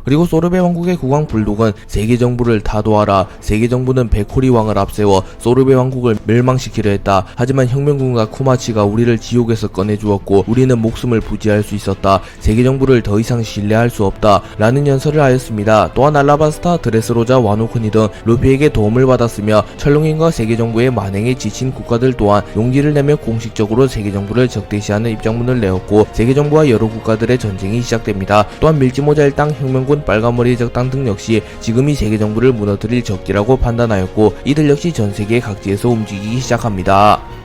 그리고 소르베 왕국의 국왕 불독은 세계정부를 타도하라, 세계정부는 베코리 왕을 앞세워 소르베 왕국을 멸망시키려 했다. 하지만 혁명군과 쿠마치가 우리를 지옥에서 꺼내주었고 우리는 목숨을 부지할 수 있었다. 세계정부를 더 이상 신뢰할 수 없다 라는 연설을 하였습니다. 또한 알라바스타, 드레스로자, 와노쿠니 등 루피에게 도움을 받았으며 철룡인과 세계정부의 만행에 지친 국가들 또한 용기를 내며 공식적으로 세계정부를 적대시하는 입장문을 내었고 세계정부와 여러 국가들의 전쟁이 시작됩니다. 또한 밀짚모자 일당, 혁명군, 빨간머리 해적단 등 역시 지금이 세계정부를 무너뜨릴 적기라고 판단하였고 이들 역시 전세계 각지에서 움직이기 시작합니다.